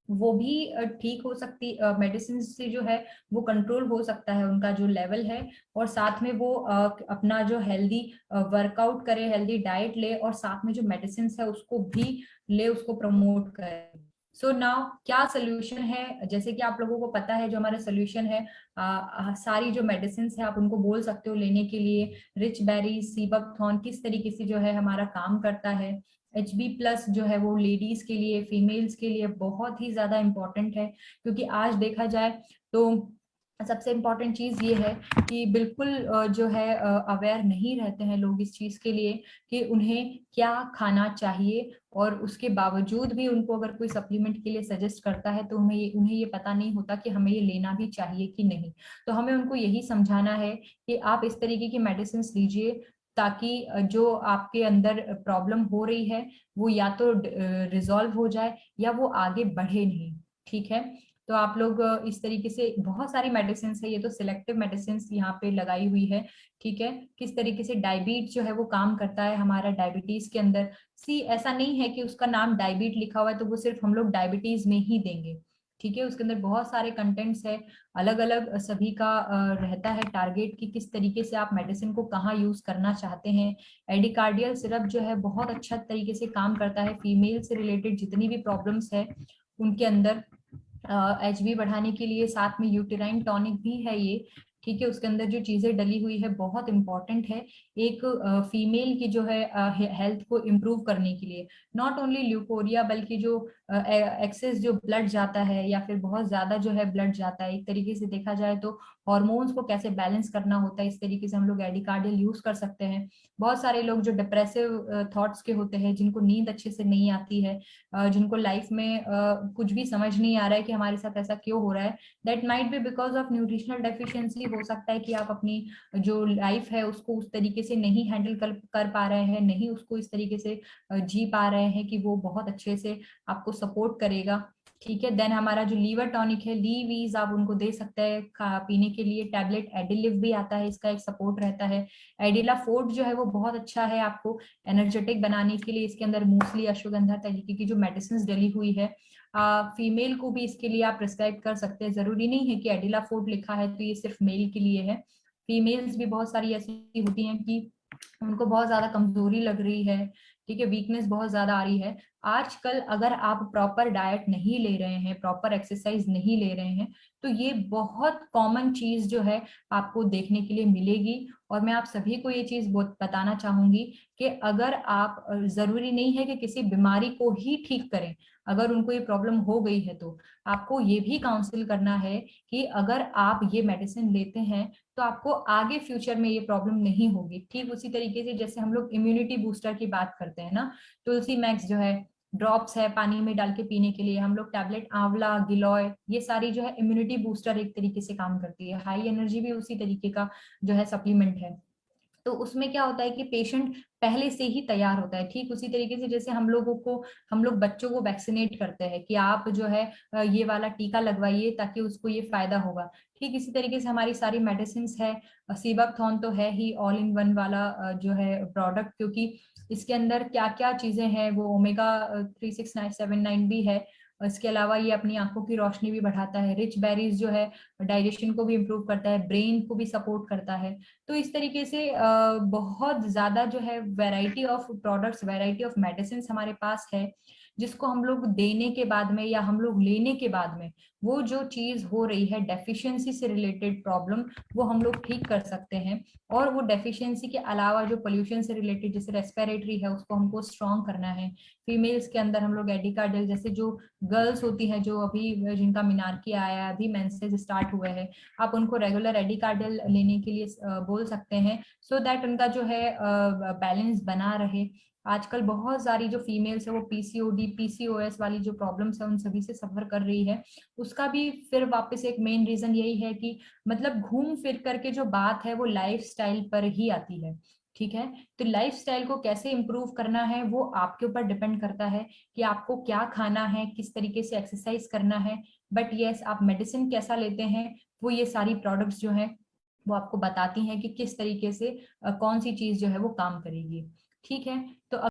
वो भी ठीक हो सकती, मेडिसिन से जो है वो कंट्रोल हो सकता है उनका जो लेवल है। और साथ में वो अपना जो हेल्दी वर्कआउट करे, हेल्दी डाइट ले, और साथ में जो मेडिसिन है उसको भी ले, उसको प्रमोट करे। सो नाउ क्या सोल्यूशन है? जैसे कि आप लोगों को पता है जो हमारा सोल्यूशन है, सारी जो मेडिसिन है आप उनको बोल सकते हो लेने के लिए। रिच बेरी, सीबकथॉर्न किस तरीके से जो है हमारा काम करता है। HB+ जो है वो लेडीज के लिए, फीमेल्स के लिए बहुत ही ज्यादा इंपॉर्टेंट है, क्योंकि आज देखा जाए तो सबसे इम्पोर्टेंट चीज ये है कि बिल्कुल जो है अवेयर नहीं रहते हैं लोग इस चीज के लिए कि उन्हें क्या खाना चाहिए, और उसके बावजूद भी उनको अगर कोई सप्लीमेंट के लिए सजेस्ट करता है तो उन्हें ये पता नहीं होता कि हमें ये लेना भी चाहिए कि नहीं। तो हमें उनको यही समझाना है कि आप इस तरीके की मेडिसिन लीजिए, ताकि जो आपके अंदर प्रॉब्लम हो रही है वो या तो रिजॉल्व हो जाए या वो आगे बढ़े नहीं। ठीक है, तो आप लोग इस तरीके से, बहुत सारी मेडिसिन है, ये तो सिलेक्टिव मेडिसिन यहाँ पे लगाई हुई है। ठीक है, किस तरीके से डायबिट जो है वो काम करता है हमारा डायबिटीज के अंदर। ऐसा नहीं है कि उसका नाम डायबिट लिखा हुआ है तो वो सिर्फ हम लोग डायबिटीज में ही देंगे। ठीक है, उसके अंदर बहुत सारे कंटेंट्स है, अलग अलग सभी का रहता है टारगेट कि किस तरीके से आप मेडिसिन को कहाँ यूज करना चाहते हैं। एडिकार्डियल सिरप जो है बहुत अच्छा तरीके से काम करता है, फीमेल से रिलेटेड जितनी भी प्रॉब्लम्स है उनके अंदर HB बढ़ाने के लिए। साथ में यूटेराइन टॉनिक भी है ये। ठीक है, उसके अंदर जो चीजें डली हुई है बहुत इंपॉर्टेंट है एक फीमेल की जो है हेल्थ को इम्प्रूव करने के लिए। नॉट ओनली ल्यूकोरिया, बल्कि जो एक्सेस जो ब्लड जाता है या फिर बहुत ज्यादा जो है ब्लड जाता है, एक तरीके से देखा जाए तो हॉर्मोन्स को कैसे बैलेंस करना होता है, इस तरीके से हम लोग एडिकार्डियल यूज कर सकते हैं। बहुत सारे लोग जो डिप्रेसिव थॉट्स के होते हैं, जिनको नींद अच्छे से नहीं आती है, जिनको लाइफ में कुछ भी समझ नहीं आ रहा है कि हमारे साथ ऐसा क्यों हो रहा है, that might be because of nutritional deficiency. हो सकता है कि आप अपनी जो लाइफ है उसको उस तरीके से नहीं हैंडल कर पा रहे हैं, नहीं उसको इस तरीके से जी पा रहे हैं कि वो बहुत अच्छे से आपको सपोर्ट करेगा। ठीक है, देन हमारा जो लीवर टॉनिक है, लीवीज, आप उनको दे सकते हैं पीने के लिए। टैबलेट एडिलिव भी आता है, इसका एक सपोर्ट रहता है। एडिला फोर्ट जो है वो बहुत अच्छा है आपको एनर्जेटिक बनाने के लिए। इसके अंदर मूसली, अश्वगंधा तरीके की जो मेडिसिन डली हुई है, फीमेल को भी इसके लिए आप प्रिस्क्राइब कर सकते हैं। जरूरी नहीं है कि एडिला फोर्ट लिखा है तो ये सिर्फ मेल के लिए है। फीमेल्स भी बहुत सारी ऐसी होती हैं कि उनको बहुत ज्यादा कमजोरी लग रही है, ठीक है, वीकनेस बहुत ज्यादा आ रही है। आजकल अगर आप प्रॉपर डाइट नहीं ले रहे हैं, प्रॉपर एक्सरसाइज नहीं ले रहे हैं, तो ये बहुत कॉमन चीज जो है आपको देखने के लिए मिलेगी। और मैं आप सभी को ये चीज बताना चाहूंगी कि अगर आप जरूरी नहीं है कि किसी बीमारी को ही ठीक करें, अगर उनको ये प्रॉब्लम हो गई है तो आपको ये भी काउंसिल करना है कि अगर आप ये मेडिसिन लेते हैं तो आपको आगे फ्यूचर में ये प्रॉब्लम नहीं होगी। ठीक उसी तरीके से जैसे हम लोग इम्यूनिटी बूस्टर की बात करते हैं ना, तुलसी मैक्स जो है ड्रॉप्स है पानी में डाल के पीने के लिए, हम लोग टैबलेट आंवला गिलोय, ये सारी जो है इम्यूनिटी बूस्टर एक तरीके से काम करती है। हाई एनर्जी भी उसी तरीके का जो है सप्लीमेंट है। तो उसमें क्या होता है कि पेशेंट पहले से ही तैयार होता है। ठीक उसी तरीके से जैसे हम लोग बच्चों को वैक्सीनेट करते हैं कि आप जो है ये वाला टीका लगवाइए ताकि उसको ये फायदा होगा। ठीक इसी तरीके से हमारी सारी मेडिसिन है। सीबकथॉर्न तो है ही ऑल इन वन वाला जो है प्रोडक्ट, क्योंकि इसके अंदर क्या क्या चीजें हैं, वो ओमेगा 36979 भी है। इसके अलावा ये अपनी आंखों की रोशनी भी बढ़ाता है। रिच बेरीज जो है डाइजेशन को भी इम्प्रूव करता है, ब्रेन को भी सपोर्ट करता है। तो इस तरीके से बहुत ज्यादा जो है variety of products, variety of medicine हमारे पास है, जिसको हम लोग देने के बाद में या हम लोग लेने के बाद में वो जो चीज हो रही है डेफिशिएंसी से रिलेटेड प्रॉब्लम, वो हम लोग ठीक कर सकते हैं। और वो डेफिशिएंसी के अलावा जो पोल्यूशन से रिलेटेड जैसे रेस्पिरेटरी है उसको हमको स्ट्रॉन्ग करना है। फीमेल्स के अंदर हम लोग एडिकार्डियल, जैसे जो गर्ल्स होती हैं जो अभी जिनका मिनार्की आया है, अभी मेंसेस स्टार्ट हुए हैं, आप उनको रेगुलर एडिकार्डियल लेने के लिए बोल सकते हैं, सो दैट उनका जो है बैलेंस बना रहे। आजकल बहुत सारी जो फीमेल्स है वो पीसीओडी पीसीओएस वाली जो प्रॉब्लम्स है उन सभी से सफर कर रही है। उसका भी फिर वापस एक मेन रीजन यही है कि मतलब घूम फिर करके जो बात है वो लाइफस्टाइल पर ही आती है। ठीक है, तो लाइफस्टाइल को कैसे इंप्रूव करना है वो आपके ऊपर डिपेंड करता है कि आपको क्या खाना है, किस तरीके से एक्सरसाइज करना है। बट यस, आप मेडिसिन कैसा लेते हैं वो ये सारी प्रोडक्ट्स जो है वो आपको बताती हैं कि किस तरीके से कौन सी चीज जो है वो काम करेगी। ठीक है, तो